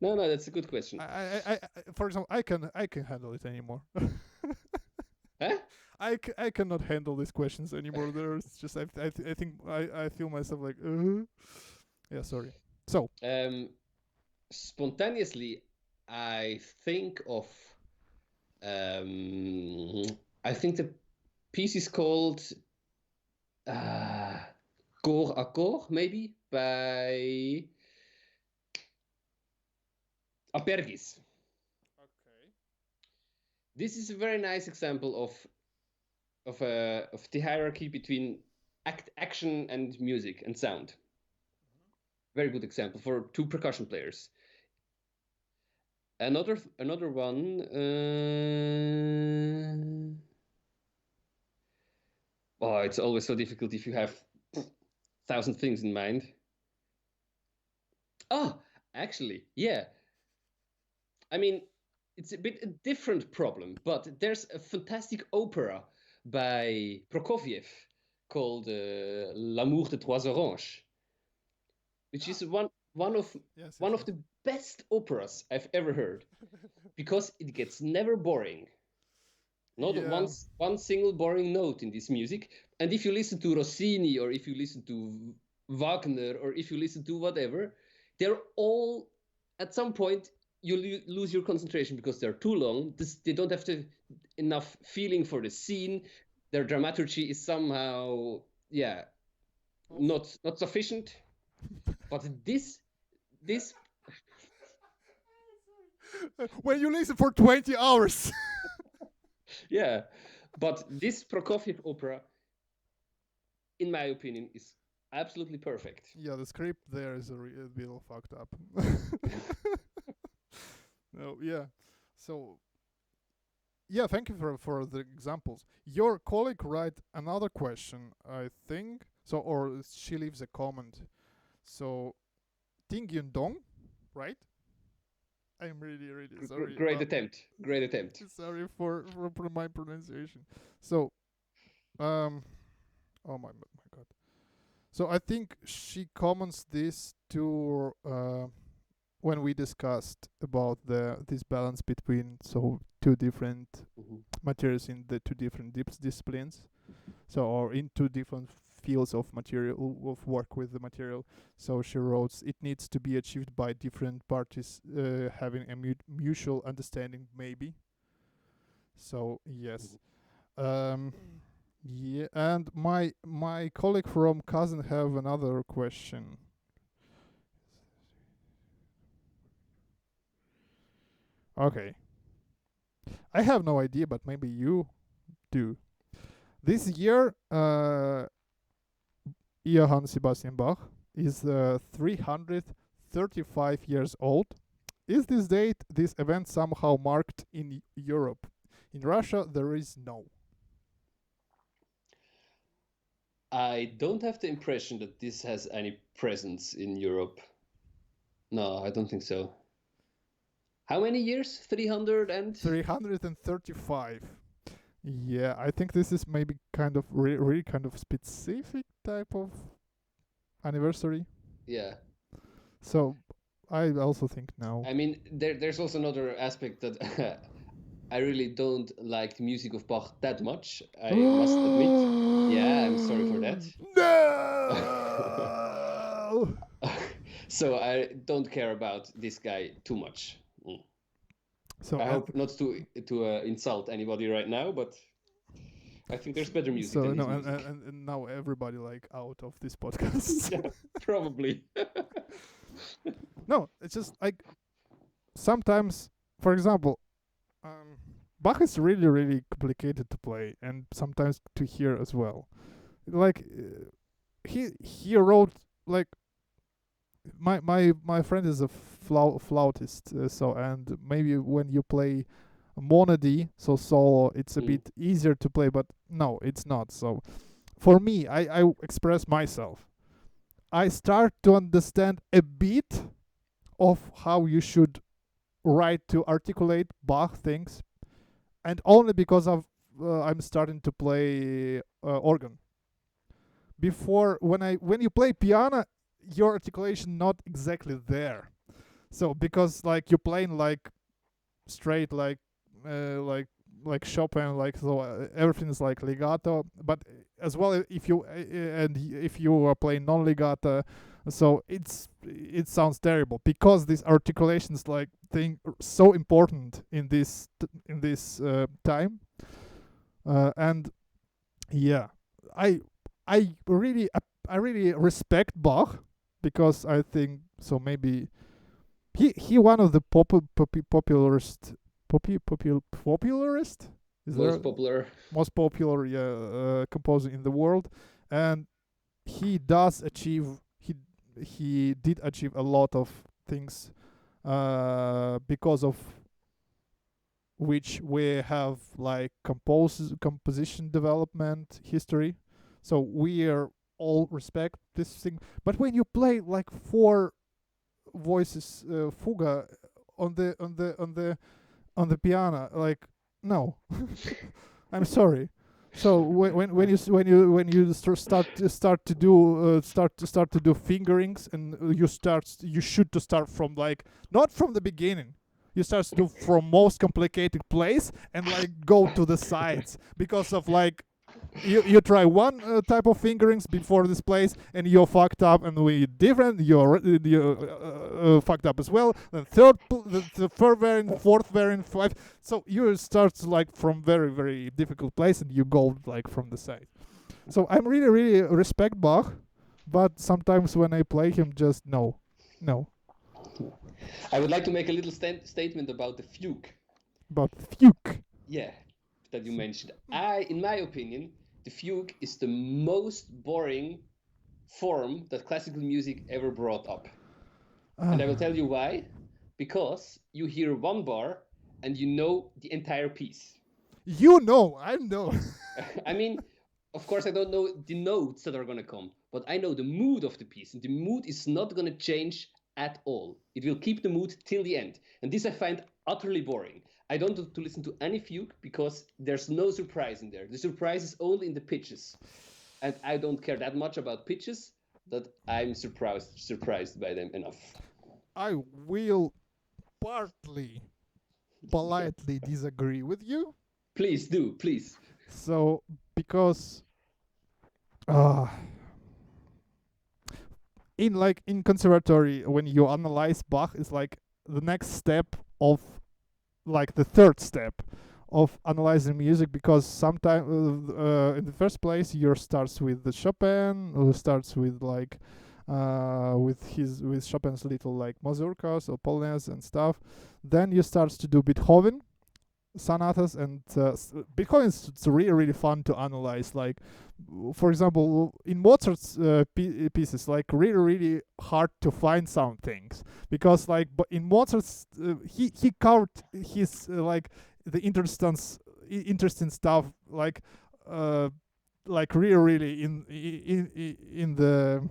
No, that's a good question. I for example, I can handle it anymore. Huh? I cannot handle these questions anymore. There's just I think I feel myself like yeah, sorry. So spontaneously, I think of I think piece is called Corps à Corps, maybe, by Apergis. Okay. This is a very nice example of the hierarchy between action and music and sound. Very good example for two percussion players. Another one. Oh, it's always so difficult if you have 1,000 things in mind. Oh, actually, yeah. I mean, it's a bit a different problem, but there's a fantastic opera by Prokofiev called L'Amour de Trois Oranges, which is one of Yes, one yes, of the best operas I've ever heard, because it gets never boring. Not Yeah. one single boring note in this music. And if you listen to Rossini, or if you listen to Wagner, or if you listen to whatever, they're all, at some point, you lose your concentration because they're too long. They don't have enough feeling for the scene. Their dramaturgy is somehow, yeah, not sufficient. But this When you listen for 20 hours. yeah, but this Prokofiev opera, in my opinion, is absolutely perfect. Yeah, the script there is a bit fucked up. No, yeah. So, yeah, thank you for the examples. Your colleague write another question, I think. So, or she leaves a comment. So, Ting Yun Dong, right? I'm really sorry. Great attempt. Great attempt. Sorry for my pronunciation. So, oh my god. So I think she comments this to when we discussed about this balance between two different materials in the two different disciplines, so or in two different fields of material of work with the material. So she wrote, it needs to be achieved by different parties having a mutual understanding, maybe. So yes. Yeah, and my colleague from Cousin have another question. Okay. I have no idea, but maybe you do. This year, Johann Sebastian Bach is 335 years old. Is this event somehow marked in Europe? In Russia, there is no. I don't have the impression that this has any presence in Europe. No, I don't think so. How many years? 335. Yeah, I think this is maybe kind of really kind of specific type of anniversary. Yeah. So I also think no. I mean, there's also another aspect that I really don't like the music of Bach that much, I must admit. Yeah, I'm sorry for that. No! So I don't care about this guy too much. So I hope not to insult anybody right now, but I think there's better music so than no, his music. and now everybody like out of this podcast. Yeah, probably. No, it's just like sometimes, for example, Bach is really complicated to play and sometimes to hear as well. Like he wrote like my friend is a flautist, so and maybe when you play monody, so solo, it's a bit easier to play, but no, it's not. So for me, I express myself. I start to understand a bit of how you should write to articulate Bach things, and only because of I'm starting to play organ. Before, when you play piano, your articulation not exactly there. So because like you're playing like straight like Chopin, like so everything is like legato. But as well, if you are playing non-legato, so it sounds terrible because this articulation is like thing so important in this time, and Yeah, I I really respect Bach because I think so. Maybe he one of the popularist popularist is there Most popular. most popular composer in the world, and he does achieve he did achieve a lot of things because of which we have like composition development history. So we are all respect this thing. But when you play like four voices fuga on the piano, like no, I'm sorry. So when you start to do start to do fingerings, and you should to start from like not from the beginning. You start to do from most complicated place and like go to the sides because of like you try one type of fingerings before this place and you're fucked up, and we different you're fucked up as well. Then the third variant, fourth variant, five. So you start like from very very difficult place and you go like from the side. So I'm really respect Bach, but sometimes when I play him, just no I would like to make a little statement about the fugue. about fugue. Yeah, that you mentioned. In my opinion, the fugue is the most boring form that classical music ever brought up. And I will tell you why. Because you hear one bar and you know the entire piece. I know. I mean, of course, I don't know the notes that are going to come, but I know the mood of the piece, and the mood is not going to change at all. It will keep the mood till the end. And this I find utterly boring. I don't want to listen to any fugue because there's no surprise in there. The surprise is only in the pitches. And I don't care that much about pitches that I'm surprised by them enough. I will partly politely disagree with you. Please do, please. So because uh in conservatory, when you analyze Bach, is like the next step of like the third step of analyzing music, because sometimes in the first place you starts with the Chopin, who starts with like with Chopin's little like mazurkas or polonaises and stuff. Then you starts to do Beethoven sonatas, and Beethoven is it's really fun to analyze. Like for example, in Mozart's pieces, like really hard to find some things, because like but in Mozart's he covered his like the interesting stuff like really in the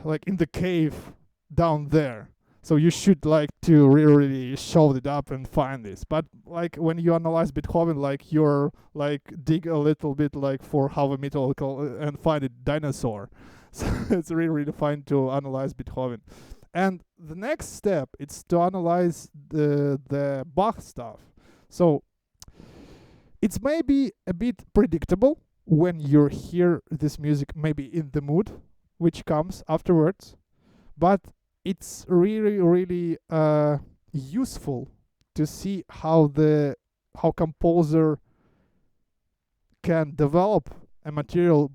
like in the cave down there. So you should like to really show it up and find this. But like when you analyze Beethoven, like you're like dig a little bit like for how a mythological and find a dinosaur. So it's really fun to analyze Beethoven. And the next step is to analyze the Bach stuff. So it's maybe a bit predictable when you hear this music, maybe in the mood, which comes afterwards, but it's really useful to see how composer can develop a material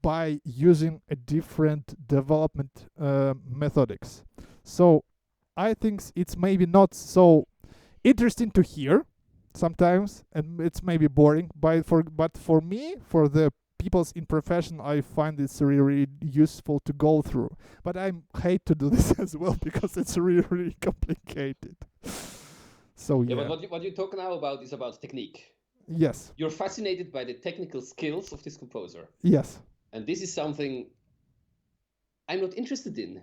by using a different development methodics. So I think it's maybe not so interesting to hear sometimes, and it's maybe boring. But for me, for the people's in profession, I find it's really useful to go through. But I hate to do this as well because it's really complicated. So yeah. But what you talk now about is about technique. Yes. You're fascinated by the technical skills of this composer. Yes. And this is something I'm not interested in.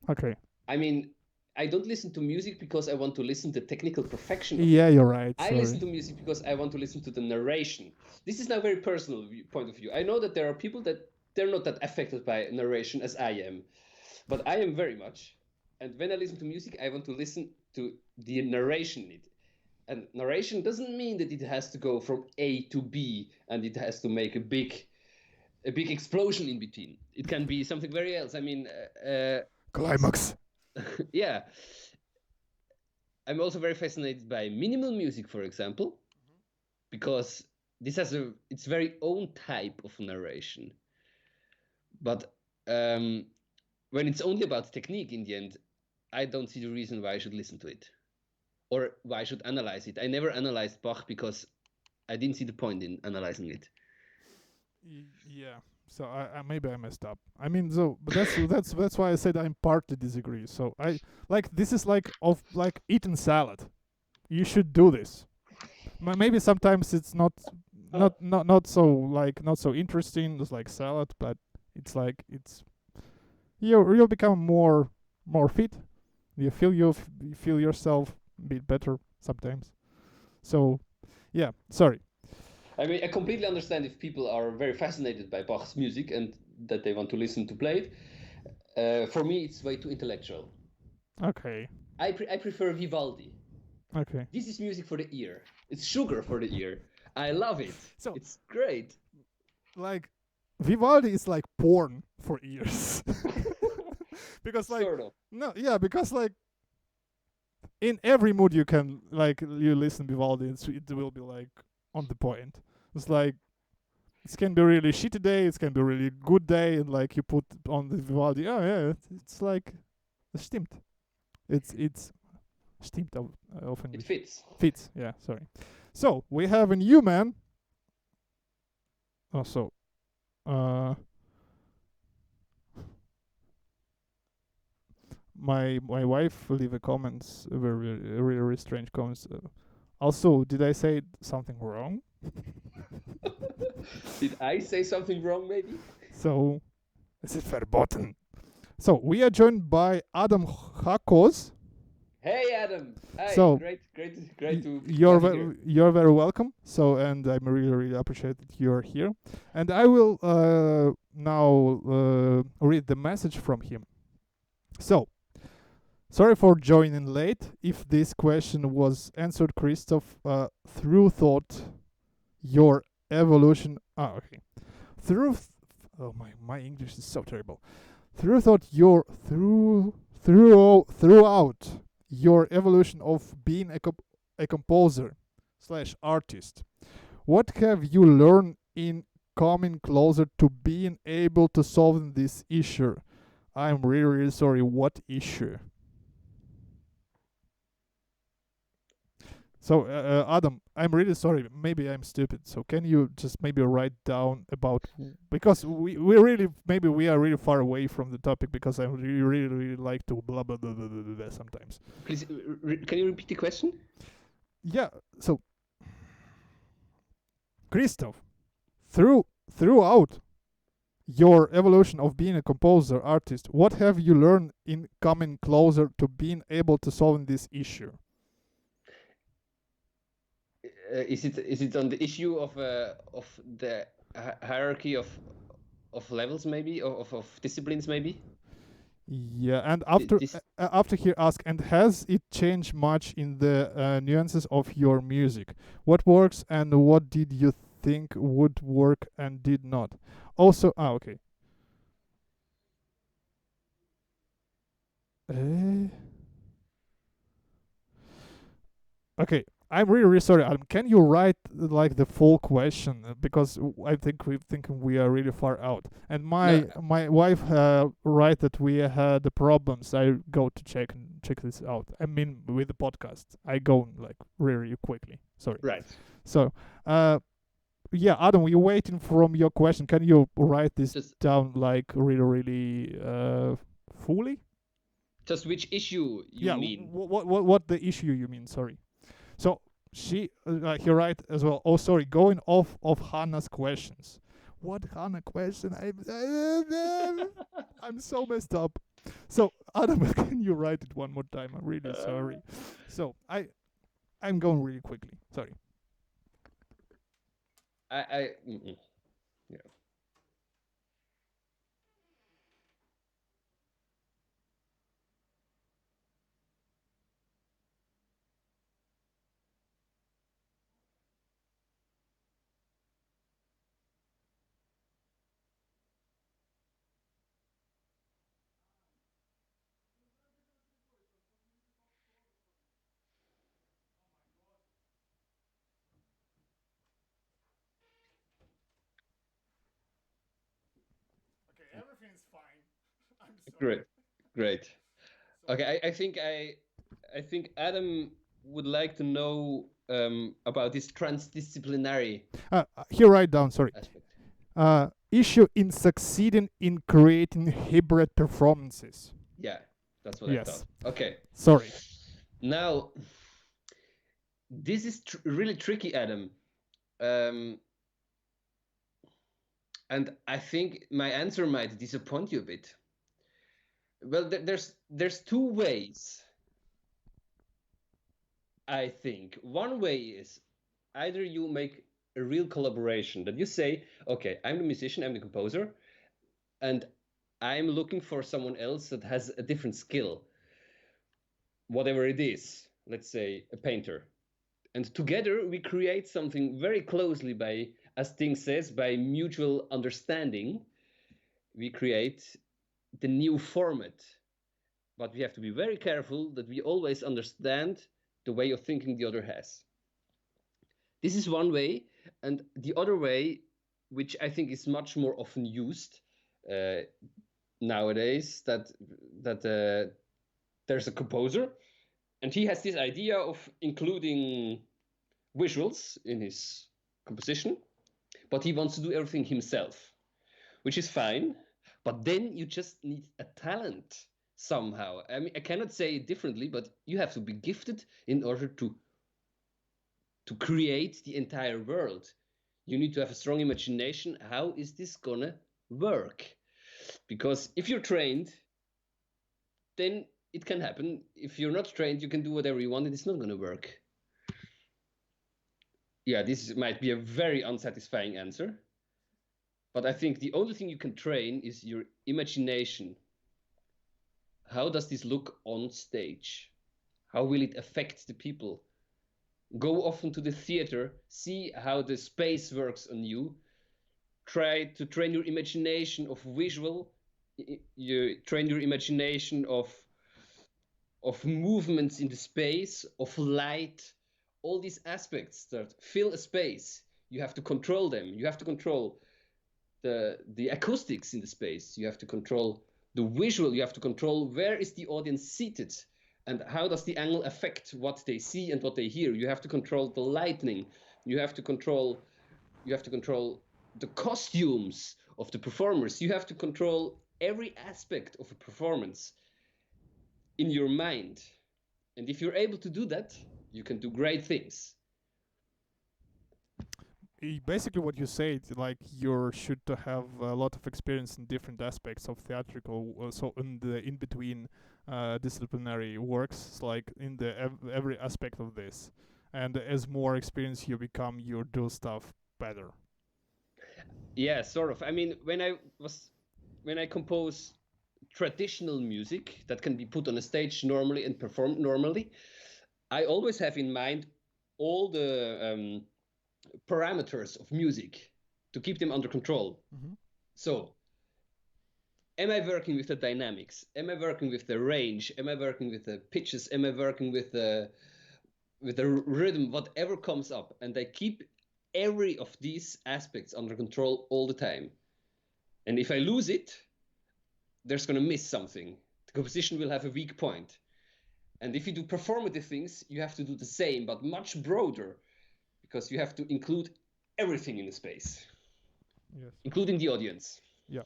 Okay. I mean, I don't listen to music because I want to listen to technical perfection. Yeah, you're right. I listen to music because I want to listen to the narration. This is now a very personal point of view. I know that there are people that they're not that affected by narration as I am, but I am very much. And when I listen to music, I want to listen to the narration in it. And narration doesn't mean that it has to go from A to B and it has to make a big explosion in between. It can be something very else. I mean, climax. Yeah. I'm also very fascinated by minimal music, for example, because this has its very own type of narration. But when it's only about technique in the end, I don't see the reason why I should listen to it or why I should analyze it. I never analyzed Bach because I didn't see the point in analyzing it. Yeah. So I maybe I messed up. I mean, so but that's why I said I'm partly disagree. So I like this is like of like eating salad. You should do this. Maybe sometimes it's not so like not so interesting as like salad, but it's like it's you'll become more fit. You feel yourself a bit better sometimes. So yeah, sorry. I mean, I completely understand if people are very fascinated by Bach's music and that they want to listen to play it. For me, it's way too intellectual. Okay. I prefer Vivaldi. Okay. This is music for the ear. It's sugar for the ear. I love it. So It's great. like Vivaldi is like porn for ears. Because like Sort of. no, yeah, because like in every mood you can like you listen Vivaldi, it will be like on the point. It's like it can be really shitty day, it can be really good day, and like you put on the Vivaldi. Oh yeah, it's like stimmt. It's stimmt of It English. fits. Fits. Yeah, sorry. So we have a new man. Oh, so my wife leave a comments very strange comments. Also, did I say something wrong? Did I say something wrong, maybe? So, is it verboten? So, we are joined by Adam Hakos. Hey, Adam. Hi. So, great to you're have you here. you're very welcome. So, and I'm really appreciate that you're here. And I will now read the message from him. So, sorry for joining late. If this question was answered, Christoph, through thought, your evolution. Okay. Through. Oh my English is so terrible. Through thought your throughout your evolution of being a composer slash artist, what have you learned in coming closer to being able to solve this issue? I'm really sorry. What issue? So, Adam, I'm really sorry. Maybe I'm stupid. So, can you just maybe write down about because we really maybe we are really far away from the topic because I really like to blah blah blah blah, blah, blah sometimes. Please, can you repeat the question? Yeah. So, Christoph, throughout your evolution of being a composer artist, what have you learned in coming closer to being able to solve this issue? Is it on the issue of the hierarchy of levels, maybe of disciplines, maybe? Yeah, and after he asked, and has it changed much in the nuances of your music? What works and what did you think would work and did not? Also, okay. Uh, okay, I'm really sorry, Adam. Can you write like the full question because I think we are really far out. And my wife write that we had the problems. I go to check this out. I mean, with the podcast, I go like really quickly. Sorry. Right. So, yeah, Adam, we're waiting from your question. Can you write this down like really fully? Just which issue you mean? What the issue you mean? Sorry. So he write as well. Oh, sorry. Going off of Hannah's questions. What Hannah question? I'm so messed up. So Adam, can you write it one more time? I'm really sorry. So I'm going really quickly. Sorry. Yeah. Great, great. So Okay, I think Adam would like to know about this transdisciplinary Here, write down. Sorry. aspect. Issue in succeeding in creating hybrid performances. Yeah, that's what I thought. Yes. Okay. Sorry. Now, this is really tricky, Adam. Um, and I think my answer might disappoint you a bit. Well, there's two ways. I think one way is either you make a real collaboration that you say, okay, I'm the musician, I'm the composer, and I'm looking for someone else that has a different skill, whatever it is, let's say a painter. And together we create something very closely by, as Ting says, by mutual understanding. We create the new format. But we have to be very careful that we always understand the way of thinking the other has. This is one way. And the other way, which I think is much more often used nowadays, that there's a composer and he has this idea of including visuals in his composition, but he wants to do everything himself, which is fine. But then you just need a talent somehow. I mean, I cannot say it differently, but you have to be gifted in order to create the entire world. You need to have a strong imagination. How is this gonna work? Because if you're trained, then it can happen. If you're not trained, you can do whatever you want and it's not gonna work. Yeah, this might be a very unsatisfying answer, but I think the only thing you can train is your imagination. How does this look on stage? How will it affect the people? Go often to the theater, see how the space works on you. Try to train your imagination of visual. You train your imagination of movements in the space, of light, all these aspects that fill a space. You have to control them. You have to control the acoustics in the space. You have to control the visual. You have to control where is the audience seated and how does the angle affect what they see and what they hear. You have to control the lighting. You have to control the costumes of the performers. You have to control every aspect of a performance in your mind. And if you're able to do that, you can do great things. Basically, what you say, like you should to have a lot of experience in different aspects of theatrical, so in the in between disciplinary works, like in the every aspect of this, and as more experience you become, you do stuff better. Yeah, sort of. I mean, when I compose traditional music that can be put on a stage normally and performed normally, I always have in mind all the parameters of music to keep them under control. Mm-hmm. So, am I working with the dynamics? Am I working with the range? Am I working with the pitches? Am I working with the rhythm? Whatever comes up, and I keep every of these aspects under control all the time. And if I lose it, there's going to miss something. The composition will have a weak point. And if you do performative things, you have to do the same, but much broader, because you have to include everything in the space, Yes. including the audience. Yeah.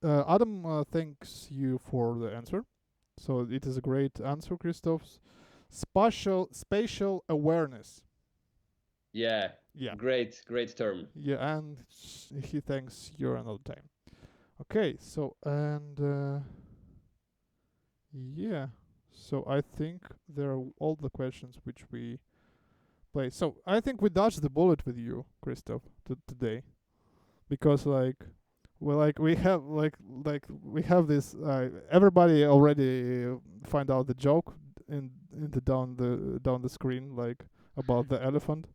Adam thanks you for the answer. So it is a great answer, Christoph. Spatial awareness. Yeah. Yeah. Great term. Yeah, and he thanks you another time. Okay, so and yeah, so I think there are all the questions which we play. So I think we dodged the bullet with you, Christoph, today, because we have we have this. Everybody already find out the joke in the down the screen, like about the elephant.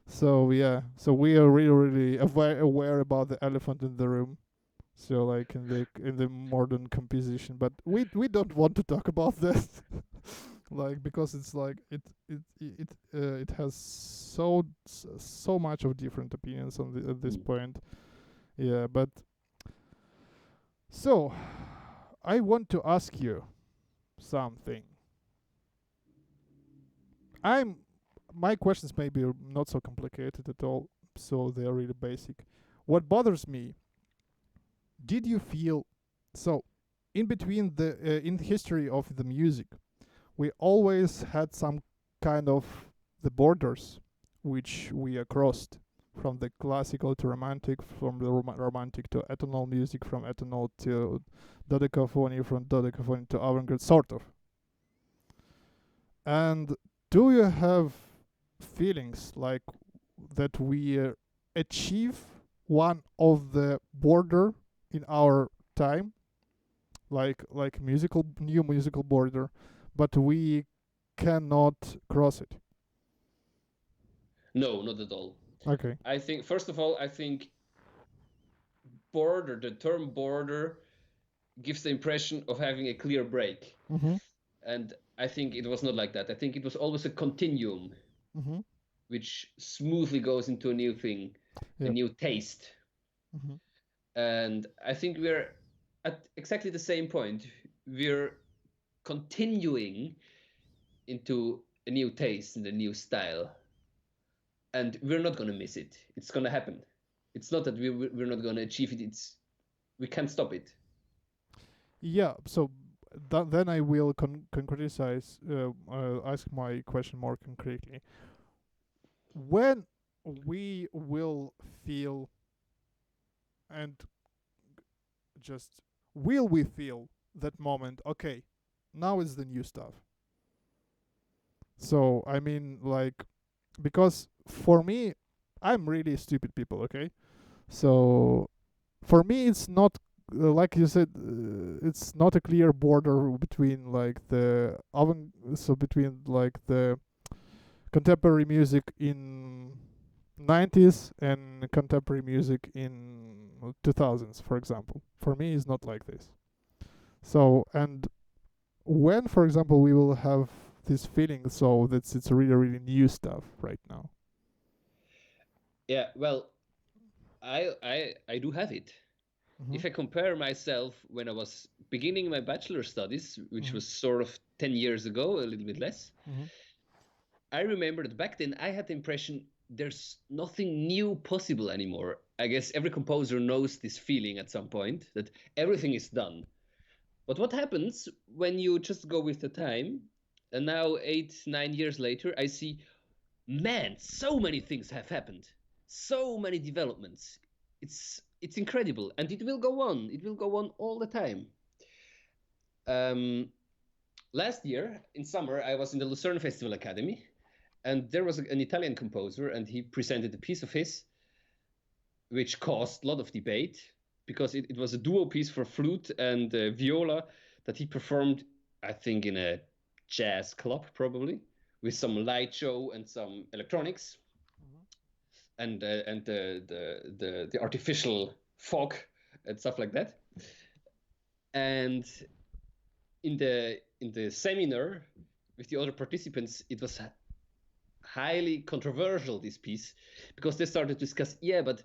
So yeah, so we are really aware about the elephant in the room. So like in the modern composition, but we don't want to talk about that, like because it's like it has so much of different opinions on at this point. Yeah, but so I want to ask you something. I'm My questions maybe are not so complicated at all, so they're really basic. What bothers me, did you feel so in between in the history of the music, we always had some kind of the borders which we crossed from the classical to romantic, from the romantic to atonal music, from atonal to dodecaphony, from dodecaphony to avant-garde, sort of. And do you have feelings like that we achieve one of the border in our time, like new musical border, but we cannot cross it? No, not at all. Okay. I think, first of all, I think the term border gives the impression of having a clear break. Mm-hmm. And I think it was not like that. I think it was always a continuum, Mm-hmm. which smoothly goes into a new thing, a Yep. new taste. Mm-hmm. And I think we're at exactly the same point. We're continuing into a new taste and a new style. And we're not going to miss it. It's going to happen. It's not that we're not going to achieve it. We can't stop it. Yeah. So then I will concretize. Ask my question more concretely. When we will feel and just will we feel that moment? Okay, now is the new stuff. So I mean, like, because for me, I'm really stupid people. Okay, so for me, it's not like you said. It's not a clear border between like between like the contemporary music in 90s and contemporary music in 2000s, for example. For me, it's not like this. So, and when, for example, we will have this feeling, so that it's really, really new stuff right now. Yeah, well, I do have it. Mm-hmm. If I compare myself when I was beginning my bachelor studies, which Mm-hmm. was sort of 10 years ago, a little bit less, Mm-hmm. I remember that back then I had the impression there's nothing new possible anymore. I guess every composer knows this feeling at some point that everything is done. But what happens when you just go with the time? And now, 8, 9 years later, I see, man, so many things have happened, so many developments. It's incredible, and it will go on. It will go on all the time. Um, Last year in summer, I was in the Lucerne Festival Academy, and there was an Italian composer, and he presented a piece of his, which caused a lot of debate because it was a duo piece for flute and viola that he performed, I think, in a jazz club, probably, with some light show and some electronics and the artificial fog and stuff like that. And in the seminar with the other participants, it was highly controversial, this piece, because they started to discuss, yeah, but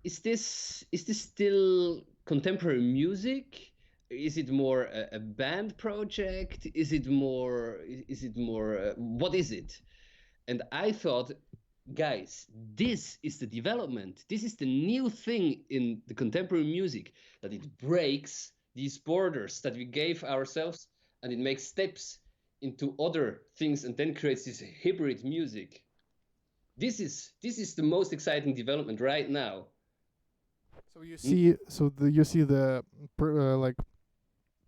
is this still contemporary music? Is it more a band project? Is it more what is it? And I thought, guys, this is the development. This is the new thing in the contemporary music, that it breaks these borders that we gave ourselves, and it makes steps into other things and then creates this hybrid music. This is the most exciting development right now. So you see, you see the like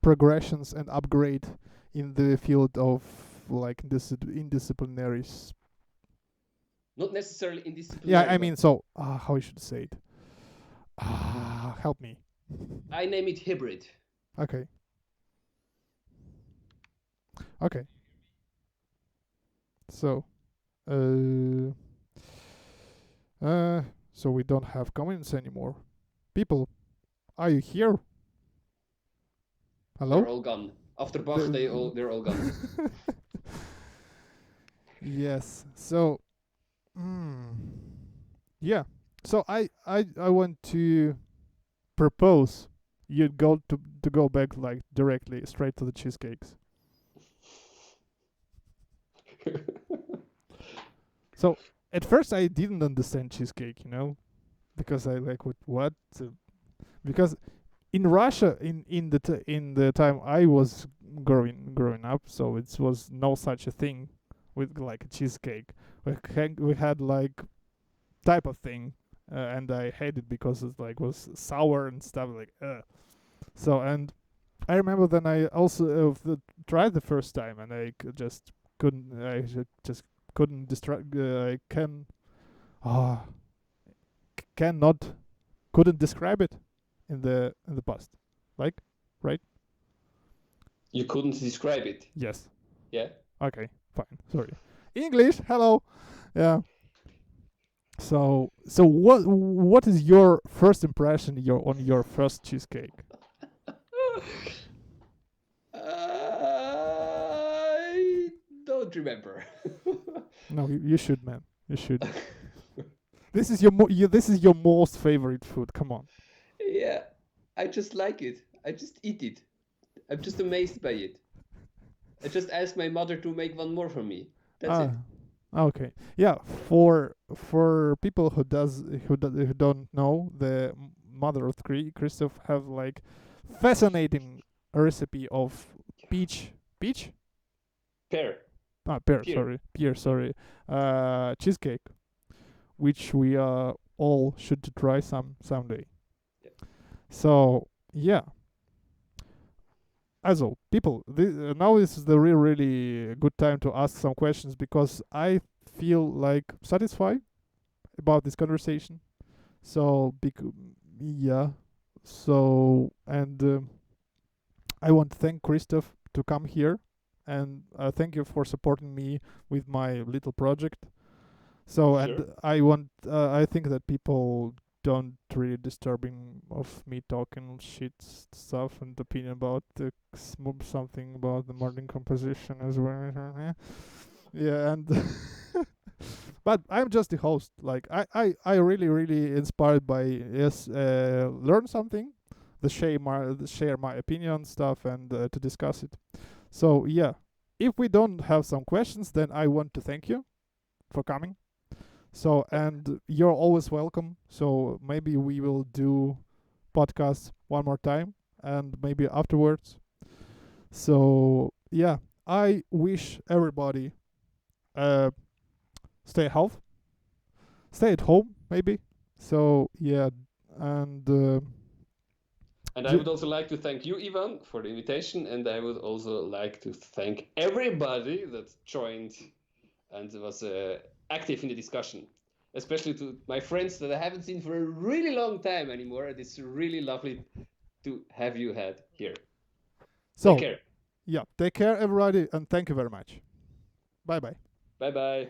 progressions and upgrade in the field of like indisciplinary. Not necessarily indisciplinary. Yeah, I mean, so how I should say it. Help me. I name it hybrid. Okay. Okay. So, so we don't have comments anymore. People, are you here? Hello? They're all gone. After Bach, they're all gone. Yes. So, yeah. So I want to propose you'd go back like directly straight to the cheesecakes. So at first I didn't understand cheesecake, because I like what because in Russia in the time I was growing up, so it was no such a thing with like a cheesecake. We had like type of thing, and I hate it because it like was sour and stuff like. So and I remember then I also tried the first time and I just couldn't. Just couldn't distract. I ah cannot couldn't describe it in the past. Like, right? You couldn't describe it. Yes. Yeah. Okay. Fine. Sorry. English. Hello. Yeah. So what is your first impression on your first cheesecake? I don't remember. No, you should, man. You should. This is your most favorite food. Come on. Yeah, I just like it. I just eat it. I'm just amazed by it. I just asked my mother to make one more for me. That's it. Okay. Yeah, for people who don't know, the mother of Christoph have like fascinating recipe of peach Pear. pear, Pear. sorry, cheesecake, which we all should try someday. Yeah. So yeah. Also, people, now is the really good time to ask some questions because I feel like satisfied about this conversation. So, yeah. So, and I want to thank Christoph to come here, and thank you for supporting me with my little project. So, and Sure. I think that people don't really disturbing of me talking shit stuff and opinion about something about the modern composition as well. Yeah, and but I'm just the host. Like I really inspired by learn something, share my opinion stuff and to discuss it. So yeah, if we don't have some questions, then I want to thank you for coming. So, and you're always welcome. So maybe we will do podcasts one more time and maybe afterwards. So yeah, I wish everybody stay healthy, stay at home maybe. So yeah, and And I would also like to thank you, Ivan, for the invitation, and I would also like to thank everybody that joined and was active in the discussion, especially to my friends that I haven't seen for a really long time anymore. And it's really lovely to have you had here. so Take care. yeah, take care everybody and thank you very much. Bye bye. Bye bye.